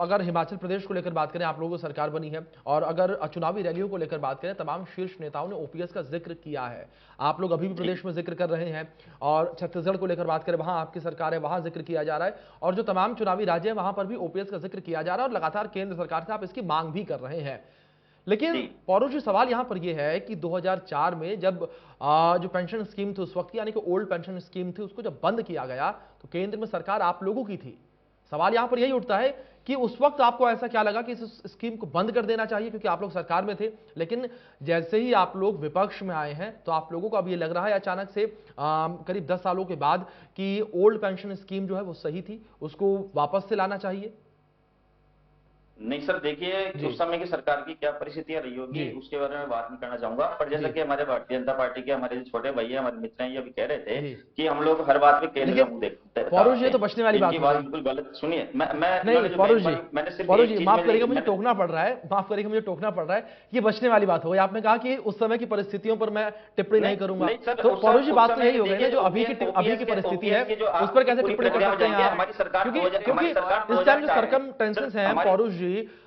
अगर हिमाचल प्रदेश को लेकर बात करें, आप लोगों की सरकार बनी है, और अगर चुनावी रैलियों को लेकर बात करें, तमाम शीर्ष नेताओं ने ओपीएस का जिक्र किया है। आप लोग अभी भी प्रदेश में जिक्र कर रहे हैं, और छत्तीसगढ़ को लेकर बात करें, वहां आपकी सरकार है, वहां जिक्र किया जा रहा है, और जो तमाम चुनावी राज्य है वहां पर भी ओपीएस का जिक्र किया जा रहा है, और लगातार केंद्र सरकार से आप इसकी मांग भी कर रहे हैं। लेकिन पौरुष जी, सवाल यहां पर यह है कि 2004 में जब जो पेंशन स्कीम थी उस वक्त, यानी कि ओल्ड पेंशन स्कीम थी, उसको जब बंद किया गया तो केंद्र में सरकार आप लोगों की थी। सवाल यहां पर यही उठता है कि उस वक्त आपको ऐसा क्या लगा कि इस स्कीम को बंद कर देना चाहिए, क्योंकि आप लोग सरकार में थे, लेकिन जैसे ही आप लोग विपक्ष में आए हैं तो आप लोगों को अब ये लग रहा है अचानक से करीब 10 सालों के बाद कि ओल्ड पेंशन स्कीम जो है वो सही थी, उसको वापस से लाना चाहिए? नहीं सर, देखिए उस समय की सरकार की क्या परिस्थितियां रही होगी उसके बारे में बात नहीं करना चाहूंगा, पर जैसा कि हमारे भारतीय जनता पार्टी के हमारे छोटे भाई है, हमारे मित्र हैं, ये अभी कह रहे थे कि हम लोग हर बात में केंद्र का मुंह देखते हैं। पौरुष जी, तो बचने वाली बात बिल्कुल गलत। सुनिए, पौरुष जी माफ करिएगा, मुझे टोकना पड़ रहा है, माफ करिएगा मुझे टोकना पड़ रहा है, ये बचने वाली बात हो गई। आपने कहा कि उस समय की परिस्थितियों पर मैं टिप्पणी नहीं करूंगा, तो पौरुष जी बात तो यही हो गई ना, जो अभी की परिस्थिति है उस पर कैसे टिप्पणी कर सकते हैं आप? क्योंकि इस टाइम जो सर्कमस्टेंसेस हैं पौरुष जी,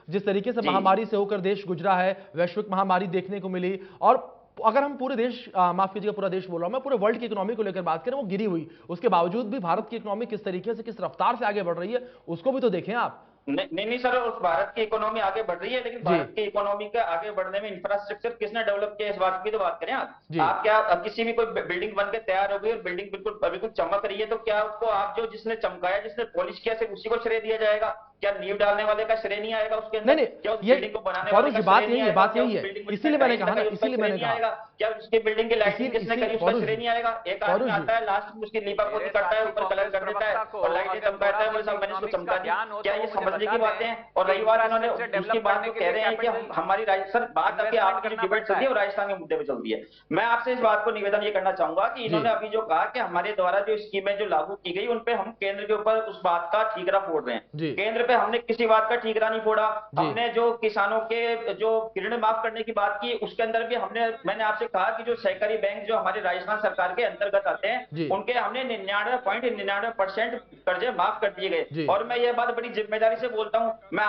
जिस तरीके से महामारी से होकर देश गुजरा है, वैश्विक महामारी देखने को मिली, और अगर हम पूरे देश, माफ कीजिएगा पूरा देश बोल रहा हूं मैं, पूरे वर्ल्ड की इकोनॉमी को लेकर बात करें, वो गिरी हुई, उसके बावजूद भी भारत की इकोनॉमी किस तरीके से, किस रफ्तार से आगे बढ़ रही है, उसको भी तो देखें आप। नहीं सर, उस भारत की इकोनॉमी आगे बढ़ रही है, लेकिन भारत की इकोनॉमी का आगे बढ़ने में इंफ्रास्ट्रक्चर किसने डेवलप किया, इस बात की तो बात करें आप। क्या अब किसी भी कोई बिल्डिंग बनकर तैयार हो गई और बिल्डिंग बिल्कुल चमक रही है, तो क्या उसको आप जो जिसने चमकाया, जिसने पॉलिश किया, सिर्फ उसी को श्रेय दिया जाएगा? क्या नींव डालने वाले का श्रेय नहीं आएगा उसके अंदर? क्या उस बिल्डिंग को बनाने वाले का बात यही है, बात यही है, इसीलिए मैंने कहा ना, इसीलिए मैंने कहा क्या उसकी बिल्डिंग की लाइटिंग किसने करी, उसका श्रेय नहीं आएगा? एक आदमी आता है, लास्ट में उसकी लीपापोती करता है, ऊपर कलर कर देता है और लाइटें चमकाता है, मैंने इसको चमका दिया। क्या ये समझने की बातें हैं? और रही बात, इन्होंने उसकी बात को कह रहे हैं कि हमारी सर बात अभी आपकी जो डिबेट चल रही है वो राजस्थान के मुद्दे पे चल रही है। मैं आपसे इस बात को निवेदन ये करना चाहूंगा कि इन्होंने अभी जो कहा कि हमारे द्वारा जो स्कीमें जो लागू की गई उन पे हम केंद्र के ऊपर उस बात का ठीकरा फोड़ रहे हैं। केंद्र पे हमने किसी बात का ठीकरा नहीं फोड़ा। हमने जो किसानों के जो ऋण माफ करने की बात की, उसके अंदर भी मैंने आपसे कहा कि जो सहकारी बैंक जो हमारे राजस्थान सरकार के अंतर्गत आते हैं, उनके हमने 99.99% कर्जे माफ कर दिए गए। और मैं ये बात बड़ी जिम्मेदारी से बोलता हूं, मैं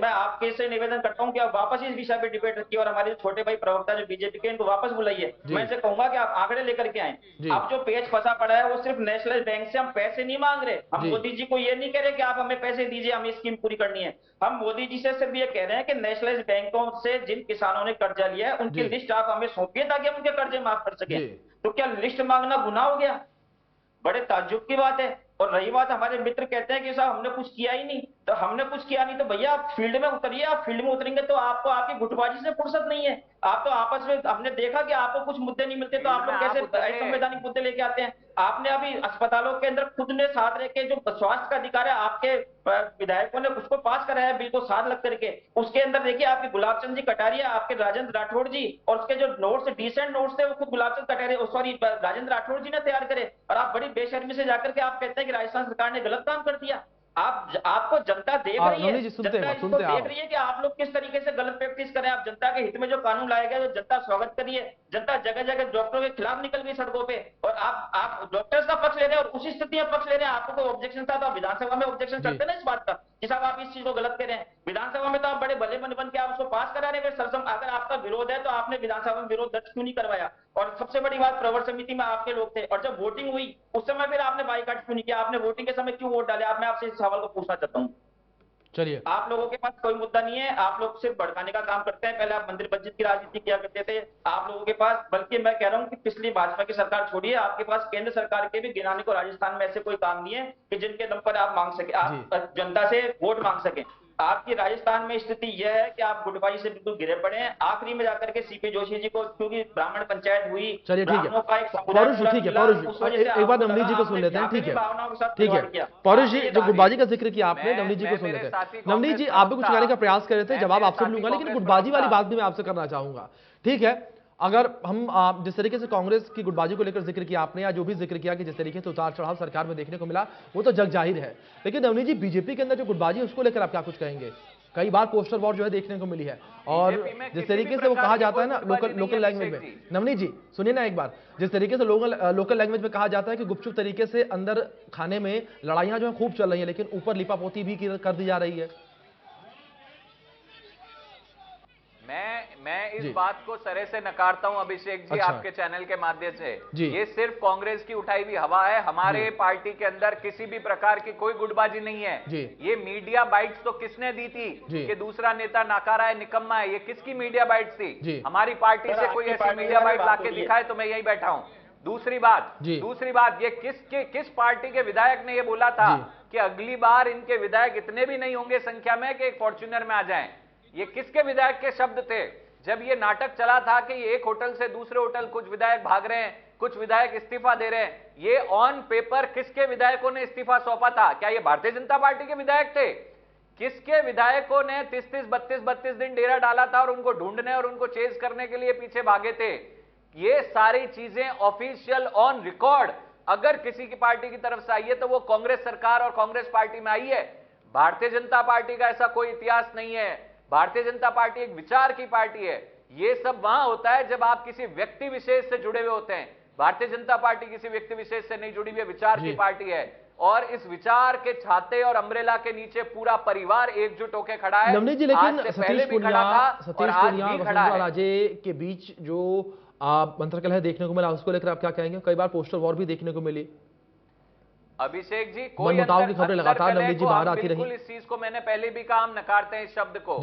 आपके से निवेदन करता हूं कि आप वापस इस विषय पे डिबेट रखिए, और हमारे छोटे भाई प्रवक्ता जो बीजेपी के, इनको वापस बुलाइए। मैं इसे कहूंगा कि आप आंकड़े लेकर के आए। अब जो पेज फंसा पड़ा है वो सिर्फ नेशनल बैंक से हम पैसे नहीं मांग रहे, हम मोदी जी को ये नहीं कह रहे कि आप हमें पैसे दीजिए, हमें स्कीम पूरी करनी है। हम मोदी जी से सिर्फ ये कह रहे हैं कि नेशनलाइज बैंकों से जिन किसानों ने कर्जा लिया है उनकी लिस्ट आप हमें सौंपिए ताकि हम उनके कर्जे माफ कर सके। तो क्या लिस्ट मांगना गुनाह हो गया? बड़े ताज्जुब की बात है। और रही बात, हमारे मित्र कहते हैं कि साहब हमने कुछ किया ही नहीं, तो हमने कुछ किया नहीं तो भैया आप फील्ड में उतरिए। आप फील्ड में उतरेंगे तो आपको आपकी गुटबाजी से फुर्सत नहीं है। आप तो आपस में, हमने देखा कि आपको कुछ मुद्दे नहीं मिलते तो आप लोग कैसे संवैधानिक मुद्दे लेके आते हैं। आपने अभी अस्पतालों के अंदर खुद ने साथ रह के जो स्वास्थ्य का अधिकार है आपके विधायकों ने उसको पास कराया बिल को साथ लग करके। उसके अंदर देखिए आपके गुलाब चंद जी कटारिया, आपके राजेंद्र राठौड़ जी, और उसके जो नोट्स डिसेंट नोट्स थे वो खुद गुलाब चंद कटारिया राजेंद्र राठौड़ जी ने तैयार करे। और आप बड़ी बेशर्मी से जाकर के आप कहते हैं कि राजस्थान सरकार ने गलत काम कर दिया। आपको जनता देख रही है, जनता इसको देख रही है कि आप लोग किस तरीके से गलत प्रैक्टिस करें। आप जनता के हित में जो कानून लाया गया, जो जनता स्वागत करिए। जनता जगह जगह डॉक्टरों के खिलाफ निकल गई सड़कों पे, और आप डॉक्टर्स का पक्ष ले रहे हैं और उसी स्थिति में पक्ष ले रहे हैं। आपको कोई ऑब्जेक्शन था तो आप विधानसभा में ऑब्जेक्शन करते ना इस बात का कि साहब आप इस चीज को गलत कह रहे हैं। विधानसभा में तो आप बड़े भले बन के आप उसको पास करा रहे हैं। अगर आपका विरोध है तो आपने विधानसभा में विरोध दर्ज क्यों नहीं करवाया? और सबसे बड़ी बात, प्रवर समिति में आपके लोग थे, और जब वोटिंग हुई उस समय फिर आपने बाइकाट क्यों नहीं किया? आपने वोटिंग के समय क्यों वोट डाले? मैं आपसे इस सवाल को पूछना चाहता हूँ। चलिए, आप लोगों के पास कोई मुद्दा नहीं है, आप लोग सिर्फ भड़काने का काम करते हैं। पहले आप मंदिर मस्जिद की राजनीति किया करते थे। आप लोगों के पास, बल्कि मैं कह रहा हूं कि पिछली भाजपा की सरकार छोड़िए, आपके पास केंद्र सरकार के भी गिनाने को राजस्थान में ऐसे कोई काम नहीं है कि जिनके दम पर आप मांग सके, आप जनता से वोट मांग सके। आपकी राजस्थान में स्थिति यह है कि आप गुटबाजी से बिल्कुल गिरे पड़े हैं। आखिरी में जाकर के सीपी जोशी जी को, क्योंकि ब्राह्मण पंचायत हुई, चलिए ठीक है पौरुष जी, ठीक है पौरुष एक बार नवनीत जी को सुन लेते हैं। ठीक है ठीक है पौरुष जी, जो गुटबाजी का जिक्र किया आपने, नवनीत जी को सुन लेते हैं। नवनीत जी, आप भी कुछ कहने का प्रयास कर रहे थे, जवाब आपसे लूंगा, लेकिन गुटबाजी वाली बात भी मैं आपसे करना चाहूंगा। ठीक है, अगर हम जिस तरीके से कांग्रेस की गुटबाजी को लेकर जिक्र किया आपने, या जो भी जिक्र किया कि जिस तरीके से उतार चढ़ाव सरकार में देखने को मिला, वो तो जग जाहिर है, लेकिन नवनीत जी, बीजेपी के अंदर जो गुटबाजी है उसको लेकर आप क्या कुछ कहेंगे? कई बार पोस्टर वॉर जो है देखने को मिली है, और जिस तरीके से वो कहा जाता है ना लोकल लैंग्वेज में, नवनीत जी सुनिए ना एक बार, जिस तरीके से लोकल लैंग्वेज में कहा जाता है कि गुपचुप तरीके से अंदर खाने में लड़ाइयां जो है खूब चल रही है, लेकिन ऊपर लिपापोती भी कर दी जा रही है। मैं इस बात को सरे से नकारता हूं अभिषेक जी, आपके चैनल के माध्यम से। ये सिर्फ कांग्रेस की उठाई हुई हवा है। हमारे पार्टी के अंदर किसी भी प्रकार की कोई गुटबाजी नहीं है। ये मीडिया बाइट्स तो किसने दी थी कि दूसरा नेता नाकारा है, निकम्मा है? ये किसकी मीडिया बाइट्स थी? हमारी पार्टी से कोई ऐसी मीडिया बाइट लाके दिखाए तो मैं यही बैठा हूं। दूसरी बात, ये किस पार्टी के विधायक ने ये बोला था कि अगली बार इनके विधायक इतने भी नहीं होंगे संख्या में कि एक फॉर्च्यूनर में आ जाएं? ये किसके विधायक के शब्द थे? जब ये नाटक चला था कि एक होटल से दूसरे होटल कुछ विधायक भाग रहे हैं, कुछ विधायक इस्तीफा दे रहे हैं, ये ऑन पेपर किसके विधायकों ने इस्तीफा सौंपा था? क्या ये भारतीय जनता पार्टी के विधायक थे? किसके विधायकों ने 32 दिन डेरा डाला था और उनको ढूंढने और उनको चेज करने के लिए पीछे भागे थे? ये सारी चीजें ऑफिशियल ऑन रिकॉर्ड अगर किसी की पार्टी की तरफ से आई है तो वो कांग्रेस सरकार और कांग्रेस पार्टी में आई है। भारतीय जनता पार्टी का ऐसा कोई इतिहास नहीं है। भारतीय जनता पार्टी एक विचार की पार्टी है। ये सब वहां होता है जब आप किसी व्यक्ति विशेष से जुड़े हुए होते हैं। भारतीय जनता पार्टी किसी व्यक्ति विशेष से नहीं जुड़ी हुई, विचार की पार्टी है, और इस विचार के छाते और अम्ब्रेला के नीचे पूरा परिवार एकजुट होकर खड़ा है। नवनीत जी, लेकिन सतीश पूनिया राजे के बीच जो मंत्रकलह देखने को मिला, उसको लेकर आप क्या कहेंगे? कई बार पोस्टर वॉर भी देखने को मिली। अभिषेक जी, कोई की खबरें लगातार नवनीत जी बाहर आती रही। इस चीज को मैंने पहले भी कहा, हम नकारते हैं इस शब्द को।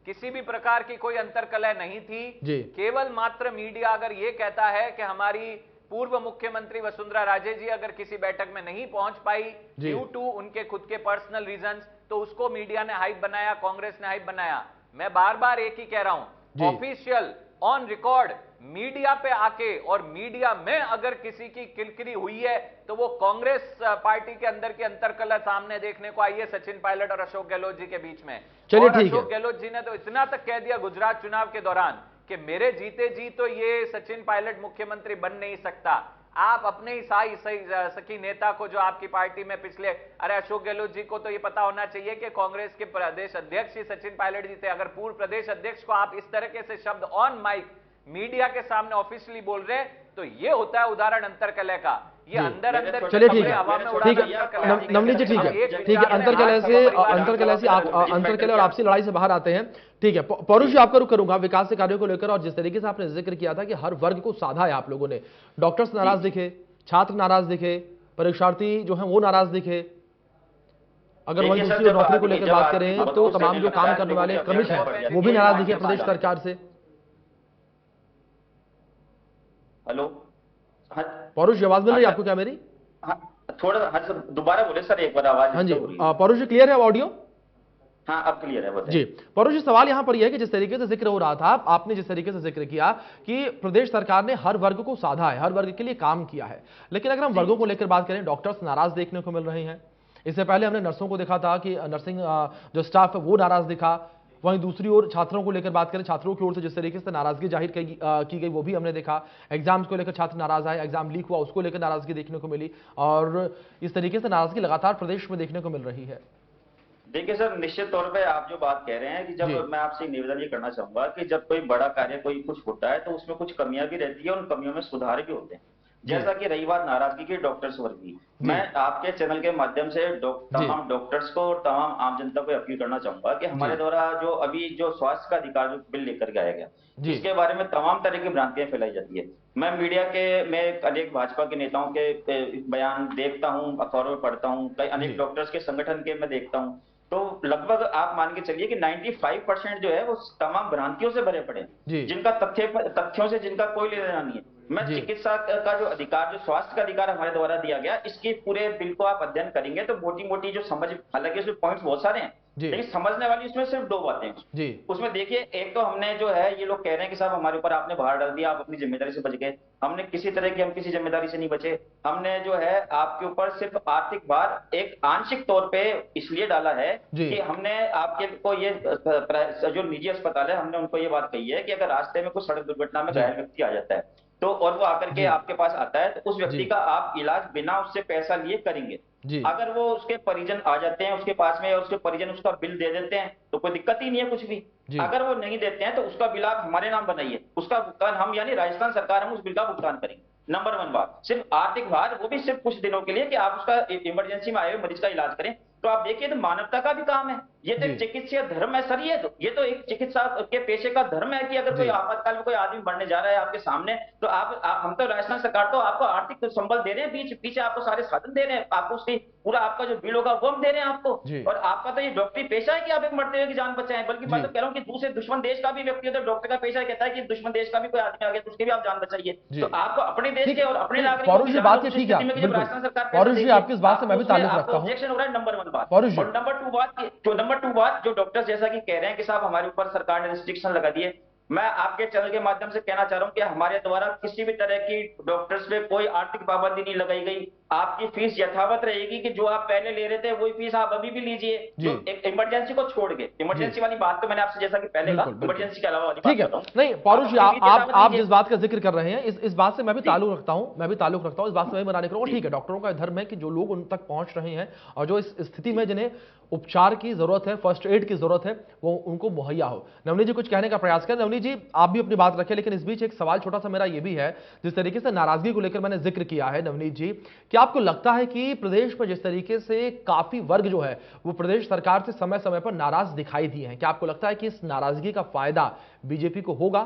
किसी भी प्रकार की कोई अंतरकलह नहीं थी। केवल मात्र मीडिया अगर ये कहता है कि हमारी पूर्व मुख्यमंत्री वसुंधरा राजे जी अगर किसी बैठक में नहीं पहुंच पाई ड्यू टू उनके खुद के पर्सनल रीजंस, तो उसको मीडिया ने हाइप बनाया, कांग्रेस ने हाइप बनाया। मैं बार बार एक ही कह रहा हूं, ऑफिशियल ऑन रिकॉर्ड मीडिया पे आके, और मीडिया में अगर किसी की किलकिरी हुई है तो वो कांग्रेस पार्टी के अंदर की अंतरकलह सामने देखने को आई है सचिन पायलट और अशोक गहलोत जी के बीच में। चलिए और अशोक गहलोत जी ने तो इतना तक कह दिया गुजरात चुनाव के दौरान कि मेरे जीते जी तो ये सचिन पायलट मुख्यमंत्री बन नहीं सकता। आप अपने ही सखी नेता को, जो आपकी पार्टी में पिछले, अरे अशोक गहलोत जी को तो ये पता होना चाहिए कि कांग्रेस के प्रदेश अध्यक्ष ही सचिन पायलट जी थे। अगर पूर्व प्रदेश अध्यक्ष को आप इस तरीके से शब्द ऑन माइक मीडिया के सामने ऑफिशियली बोल रहे, तो ये होता है उदाहरण अंतरकलह का। ये अंदर चलिए ठीक है नवनीत जी, ठीक है अंतरकलह और आपसी लड़ाई से बाहर आते हैं। ठीक है पौरुष जी, आपका रुख करूंगा विकास के कार्यों को लेकर, और जिस तरीके से आपने जिक्र किया था कि हर वर्ग को साधा है आप लोगों ने। डॉक्टर्स नाराज दिखे, छात्र नाराज दिखे, परीक्षार्थी जो है वो नाराज दिखे। अगर वही दूसरी नौकरी को लेकर बात करें तो तमाम जो काम करने वाले क्रमिक हैं वो भी नाराज दिखे प्रदेश सरकार से। हेलो पौरुष जी, आवाज मिल रही है आपको क्या मेरी? थोड़ा दोबारा बोले सर एक बार, आवाज। हाँ जी पौरुष जी, क्लियर है ऑडियो? हाँ अब क्लियर है जी। पौरुष जी, सवाल यहां पर यह है कि जिस तरीके से जिक्र हो रहा था, आपने जिस तरीके से जिक्र किया कि प्रदेश सरकार ने हर वर्ग को साधा है, हर वर्ग के लिए काम किया है, लेकिन अगर हम वर्गों को लेकर बात करें, डॉक्टर्स नाराज देखने को मिल रहे हैं। इससे पहले हमने नर्सों को देखा था कि नर्सिंग जो स्टाफ है वो नाराज दिखा। वहीं दूसरी ओर छात्रों को लेकर बात करें, छात्रों की ओर से जिस तरीके से नाराजगी जाहिर की गई वो भी हमने देखा। एग्जाम्स को लेकर छात्र नाराज आए, एग्जाम लीक हुआ उसको लेकर नाराजगी देखने को मिली, और इस तरीके से नाराजगी लगातार प्रदेश में देखने को मिल रही है। देखिए सर, निश्चित तौर पे आप जो बात कह रहे हैं कि जब मैं आपसे निवेदन ये करना चाहूंगा कि जब कोई बड़ा कार्य कोई कुछ होता है तो उसमें कुछ कमियां भी रहती है, उन कमियों में सुधार भी होते हैं। जैसा कि रही बात नाराजगी की डॉक्टर्स वर्ग की, मैं आपके चैनल के माध्यम से तमाम डॉक्टर्स को और तमाम आम जनता को अपील करना चाहूंगा कि हमारे द्वारा जो अभी जो स्वास्थ्य का अधिकार जो बिल लेकर के आया गया, जिसके बारे में तमाम तरह की भ्रांतियां फैलाई जाती है। मैं मीडिया के में अनेक भाजपा के नेताओं के बयान देखता हूँ, अखबारों में पढ़ता हूँ, कई अनेक डॉक्टर्स के संगठन के मैं देखता हूँ, तो लगभग आप मान के चलिए कि 95% जो है वो तमाम भ्रांतियों से भरे पड़े हैं, जिनका तथ्यों से जिनका कोई लेना नहीं है। मैं चिकित्सा का जो अधिकार, जो स्वास्थ्य का अधिकार हमारे द्वारा दिया गया, इसके पूरे बिल को आप अध्ययन करेंगे तो मोटी मोटी जो समझ, हालांकि उसमें पॉइंट्स बहुत सारे हैं, लेकिन समझने वाली उसमें सिर्फ दो बातें जी। उसमें देखिए, एक तो हमने जो है, ये लोग कह रहे हैं कि साहब हमारे ऊपर आपने भार डाल दिया, आप अपनी जिम्मेदारी से बच गए। हमने किसी तरह की, हम किसी जिम्मेदारी से नहीं बचे। हमने जो है आपके ऊपर सिर्फ आर्थिक भार एक आंशिक तौर पे इसलिए डाला है कि हमने आपके को ये जो निजी अस्पताल है, हमने उनको ये बात कही है कि अगर रास्ते में कुछ सड़क दुर्घटना में घायल व्यक्ति आ जाता है तो, और वो आकर के आपके पास आता है, तो उस व्यक्ति का आप इलाज बिना उससे पैसा लिए करेंगे। अगर वो उसके परिजन आ जाते हैं उसके पास में और उसके परिजन उसका बिल दे देते हैं तो कोई दिक्कत ही नहीं है कुछ भी। अगर वो नहीं देते हैं तो उसका बिल आप हमारे नाम बनाइए, उसका भुगतान हम यानी राजस्थान सरकार हम उस बिल का भुगतान करेंगे। नंबर 1 बात, सिर्फ आर्थिक भार, वो भी सिर्फ कुछ दिनों के लिए कि आप उसका इमरजेंसी में आए हुए मरीज का इलाज करें। तो आप देखिए, तो मानवता का भी काम है, ये तो एक चिकित्सीय धर्म है सर। ये तो एक चिकित्सा के पेशे का धर्म है कि अगर कोई आपातकाल में कोई आदमी मरने जा रहा है आपके सामने, तो हम तो राजस्थान सरकार तो आपको आर्थिक संबल दे रहे हैं, पीछे आपको सारे साधन दे रहे हैं, आपको उसकी पूरा आपका जो बिल होगा वो हम दे रहे हैं आपको। और आपका तो ये डॉक्टरी पेशा है कि आप एक मरते हुए की जान बचाएं। बल्कि मैं तो कह रहा हूँ कि दूसरे दुश्मन देश का भी व्यक्ति है तो डॉक्टर का पेशा कहता है कि दुश्मन देश का भी कोई आदमी आ गया तो उसकी भी आप जान बचाइए। तो आपको अपने देश के और अपने नागरिकों की बात ठीक है, राजस्थान सरकार आपकी इस बात से मैं भी ताल्लुक रखता हूं। ऑब्जेक्शन हो रहा है, नंबर 1 बात। और नंबर 2 बात, जो डॉक्टर्स जैसा कि कह रहे हैं कि साहब हमारे ऊपर सरकार ने रिस्ट्रिक्शन लगा दिए, मैं आपके चैनल के माध्यम से कहना चाह रहा हूं कि हमारे द्वारा किसी भी तरह की डॉक्टर्स पे कोई आर्थिक पाबंदी नहीं लगाई गई। आपकी फीस यथावत रहेगी कि जो आप पहले ले रहे थे वही फीस आप अभी भी लीजिए, जो एक इमरजेंसी को छोड़ के। इमरजेंसी वाली बात तो मैंने आपसे जैसा कि पहले कहा, इमरजेंसी के अलावा वाली बात कर रहा हूं। नहीं पौरुष जी, आप जिस बात का जिक्र कर रहे हैं इस बात से मैं भी ताल्लुक रखता हूं, इस बात से मैं बनाने कर रहा हूं। ठीक है, डॉक्टरों का धर्म है कि जो लोग उन तक पहुंच रहे हैं और जो इस स्थिति में जिन्हें उपचार की जरूरत है, फर्स्ट एड की जरूरत है, वो उनको मुहैया हो। नवनीत जी कुछ कहने का प्रयास करें। नवनीत जी आप भी अपनी बात रखें, लेकिन इस बीच एक सवाल छोटा सा मेरा ये भी है, जिस तरीके से नाराजगी को लेकर मैंने जिक्र किया है नवनीत जी, क्या आपको लगता है कि प्रदेश में जिस तरीके से काफी वर्ग जो है वो प्रदेश सरकार से समय समय पर नाराज दिखाई दिए हैं, क्या आपको लगता है कि इस नाराजगी का फायदा बीजेपी को होगा?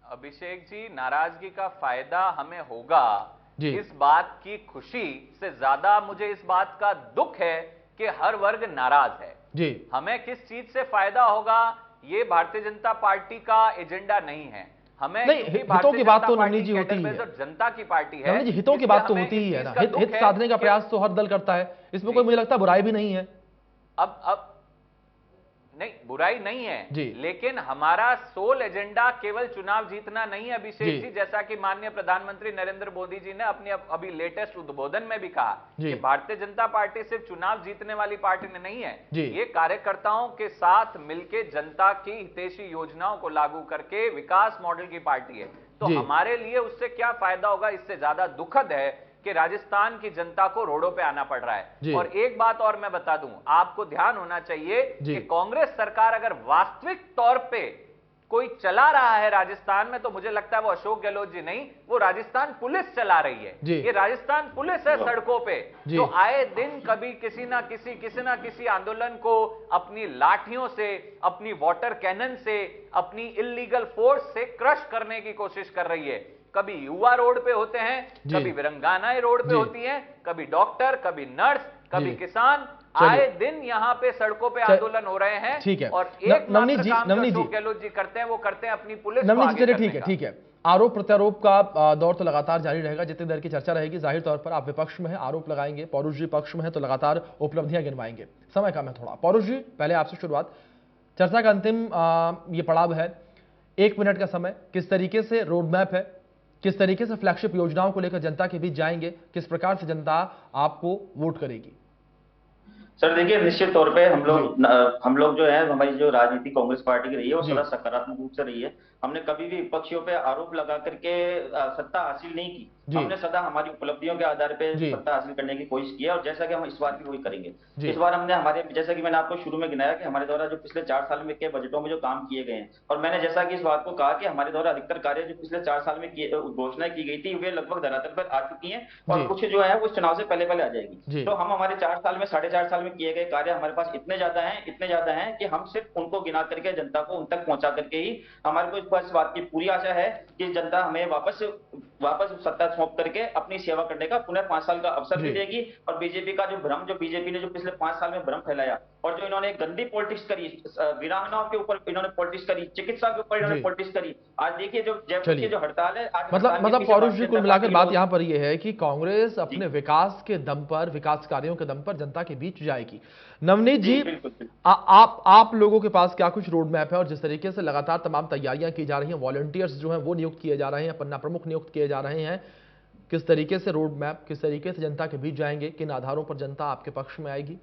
अभिषेक जी, नाराजगी का फायदा हमें होगा, इस बात की खुशी से ज्यादा मुझे इस बात का दुख है कि हर वर्ग नाराज है जी। हमें किस चीज से फायदा होगा, ये भारतीय जनता पार्टी का एजेंडा नहीं है। हमें नहीं, हितों की बात तो नवनीत जी होती है, जनता की पार्टी है, नवनीत जी हितों की बात तो होती ही है ना, हित साधने का प्रयास तो हर दल करता है, इसमें कोई मुझे लगता है बुराई भी नहीं है। अब नहीं, बुराई नहीं है जी, लेकिन हमारा सोल एजेंडा केवल चुनाव जीतना नहीं है अभिषेक जी। जैसा कि माननीय प्रधानमंत्री नरेंद्र मोदी जी ने अपनी अभी लेटेस्ट उद्बोधन में भी कहा कि भारतीय जनता पार्टी सिर्फ चुनाव जीतने वाली पार्टी नहीं है, ये कार्यकर्ताओं के साथ मिलकर जनता की हितैषी योजनाओं को लागू करके विकास मॉडल की पार्टी है। तो हमारे लिए उससे क्या फायदा होगा, इससे ज्यादा दुखद है कि राजस्थान की जनता को रोडों पे आना पड़ रहा है। और एक बात और मैं बता दूं, आपको ध्यान होना चाहिए कि कांग्रेस सरकार अगर वास्तविक तौर पे कोई चला रहा है राजस्थान में, तो मुझे लगता है वो अशोक गहलोत जी नहीं, वो राजस्थान पुलिस चला रही है। ये राजस्थान पुलिस है सड़कों पे, जो आए दिन कभी किसी ना किसी आंदोलन को अपनी लाठियों से, अपनी वाटर कैनन से, अपनी इल्लीगल फोर्स से क्रश करने की कोशिश कर रही है। कभी युवा रोड पे होते हैं, कभी वीरंगानाएं रोड पे होती हैं, कभी डॉक्टर, कभी नर्स, कभी किसान, आए दिन यहाँ पे सड़कों पे आंदोलन हो रहे हैं। ठीक है, और एक नवनीत जी गहलोत जी करते हैं, वो करते हैं अपनी पुलिस को आगे करने का। ठीक है, आरोप प्रत्यारोप का दौर तो लगातार जारी रहेगा। जितनी देर की चर्चा रहेगी, जाहिर तौर पर आप विपक्ष में है, आरोप लगाएंगे, पौरुष जी पक्ष में है तो लगातार उपलब्धियां गिनवाएंगे। समय कम है थोड़ा, पौरुष जी पहले आपसे शुरुआत, चर्चा का अंतिम ये पड़ाव है, 1 मिनट का समय, किस तरीके से रोड मैप है, किस तरीके से फ्लैगशिप योजनाओं को लेकर जनता के बीच जाएंगे, किस प्रकार से जनता आपको वोट करेगी? सर देखिए, निश्चित तौर पे हम लोग जो है, हमारी जो राजनीति कांग्रेस पार्टी की रही है वो सदा सकारात्मक रूप से रही है। हमने कभी भी विपक्षियों पे आरोप लगा करके सत्ता हासिल नहीं की। हमने सदा हमारी उपलब्धियों के आधार पे सत्ता हासिल करने की कोशिश की है, और जैसा कि हम इस बार भी वही करेंगे। इस बार हमने हमारे, जैसा कि मैंने आपको शुरू में गिनाया कि हमारे द्वारा जो पिछले 4 साल में के बजटों में जो काम किए गए हैं, और मैंने जैसा कि इस बात को कहा कि हमारे द्वारा अधिकतर कार्य जो पिछले 4 साल में घोषणा की गई थी वे लगभग धरातल पर आ चुकी है, और कुछ जो है वो चुनाव से पहले आ जाएगी। तो हम हमारे 4 साल में, 4.5 साल में किए गए कार्य हमारे पास इतने ज्यादा हैं कि हम सिर्फ उनको गिना करके जनता को उन तक पहुंचा करके ही हमारे को को इस बात की पूरी आशा है कि जनता हमें वापस सत्ता सौंप करके अपनी सेवा करने का पुनः 5 साल का अवसर भी देगी। और बीजेपी का जो भ्रम, जो बीजेपी ने जो पिछले 5 साल में भ्रम फैलाया और जो इन्होंने गंदी पॉलिटिक्स करी, वीरांगनाओं के ऊपर इन्होंने पॉलिटिक्स करी, चिकित्सा के ऊपर इन्होंने पॉलिटिक्स करी, आज देखिए जो जयपुर की जो हड़ताल है, आज मतलब पौरुष जी, कुल मिलाकर बात यहाँ पर यह है कि कांग्रेस अपने विकास के दम पर, विकास कार्यों के दम पर जनता के बीच जाएगी। नवनीत जी, आप लोगों के पास क्या कुछ रोड मैप है, और जिस तरीके से लगातार तमाम तैयारियां की जा रही हैं, वॉलंटियर्स जो हैं वो नियुक्त किए जा रहे हैं, पन्ना प्रमुख नियुक्त किए जा रहे हैं, किस तरीके से रोड मैप, किस तरीके से जनता के बीच जाएंगे, किन आधारों पर जनता आपके पक्ष में आएगी?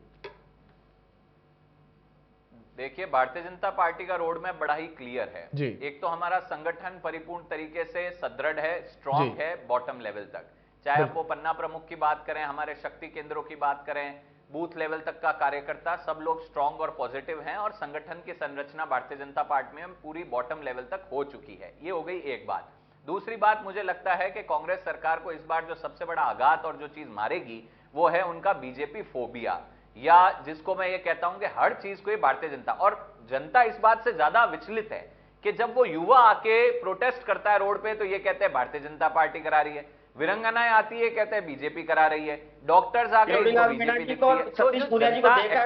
देखिए, भारतीय जनता पार्टी का रोड मैप बड़ा ही क्लियर है जी। एक तो हमारा संगठन परिपूर्ण तरीके से सुदृढ़ है, स्ट्रांग है बॉटम लेवल तक, चाहे आप वो पन्ना प्रमुख की बात करें, हमारे शक्ति केंद्रों की बात करें, बूथ लेवल तक का कार्यकर्ता, सब लोग स्ट्रांग और पॉजिटिव हैं और संगठन की संरचना भारतीय जनता पार्टी में पूरी बॉटम लेवल तक हो चुकी है। ये हो गई एक बात। दूसरी बात, मुझे लगता है कि कांग्रेस सरकार को इस बार जो सबसे बड़ा आघात और जो चीज मारेगी वो है उनका बीजेपी फोबिया, या जिसको मैं ये कहता हूं कि हर चीज को ये भारतीय जनता, और जनता इस बात से ज्यादा विचलित है कि जब वो युवा आके प्रोटेस्ट करता है रोड पे तो ये कहते हैं भारतीय जनता पार्टी करा रही है, विरंगनाएं आती है कहते हैं बीजेपी करा रही है, डॉक्टर्स आ गए बीजेपी दिखती है।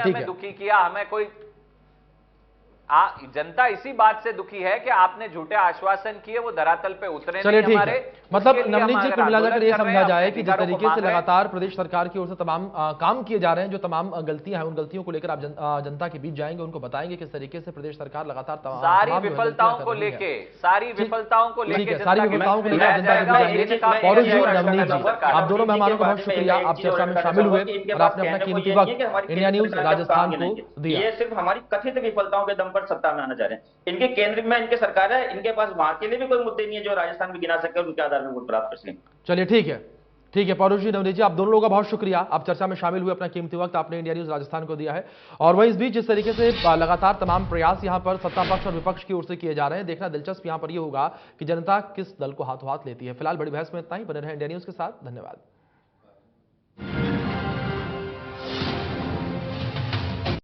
हमें दुखी किया, हमें कोई जनता इसी बात से दुखी है कि आपने झूठे आश्वासन किए, वो धरातल पे उतरे नहीं हमारे। मतलब नवनीत जी, कुल मिलाकर ये समझा जाए कि जिस तरीके से लगातार प्रदेश सरकार की ओर से तमाम काम किए जा रहे हैं, जो तमाम गलतियां हैं, उन गलतियों को लेकर आप जनता के बीच जाएंगे, उनको बताएंगे किस तरीके से प्रदेश सरकार लगातार सारी विफलताओं को लेके जनता के बीच जाएंगे। पौरुष जी, नवनीत जी, आप दोनों मेहमानों का बहुत शुक्रिया, आप चर्चा में शामिल हुए और आपने अपना कीमती वक्त इंडिया न्यूज राजस्थान को दिया। ये सिर्फ हमारी कथित विफलताओं के दम पर सत्ता में आना चाह रहे हैं। इनके केंद्र में इनके सरकार है, इनके पास वहां के लिए भी कोई मुद्दे नहीं है जो राजस्थान में गिना सके और उनके आधार में वोट प्राप्त कर सकें। चलिए ठीक है पौरुष जी, नवनीत जी, आप दोनों लोगों का बहुत शुक्रिया, आप चर्चा में शामिल हुए, अपना कीमती वक्त आपने इंडिया न्यूज राजस्थान को दिया है। और वहीं इस बीच जिस तरीके से लगातार तमाम प्रयास यहां पर सत्ता पक्ष और विपक्ष की ओर से किए जा रहे हैं, देखना दिलचस्प यहां पर यह होगा कि जनता किस दल को हाथों हाथ लेती है। फिलहाल बड़ी बहस में इतना ही, बने रहे इंडिया न्यूज के साथ, धन्यवाद।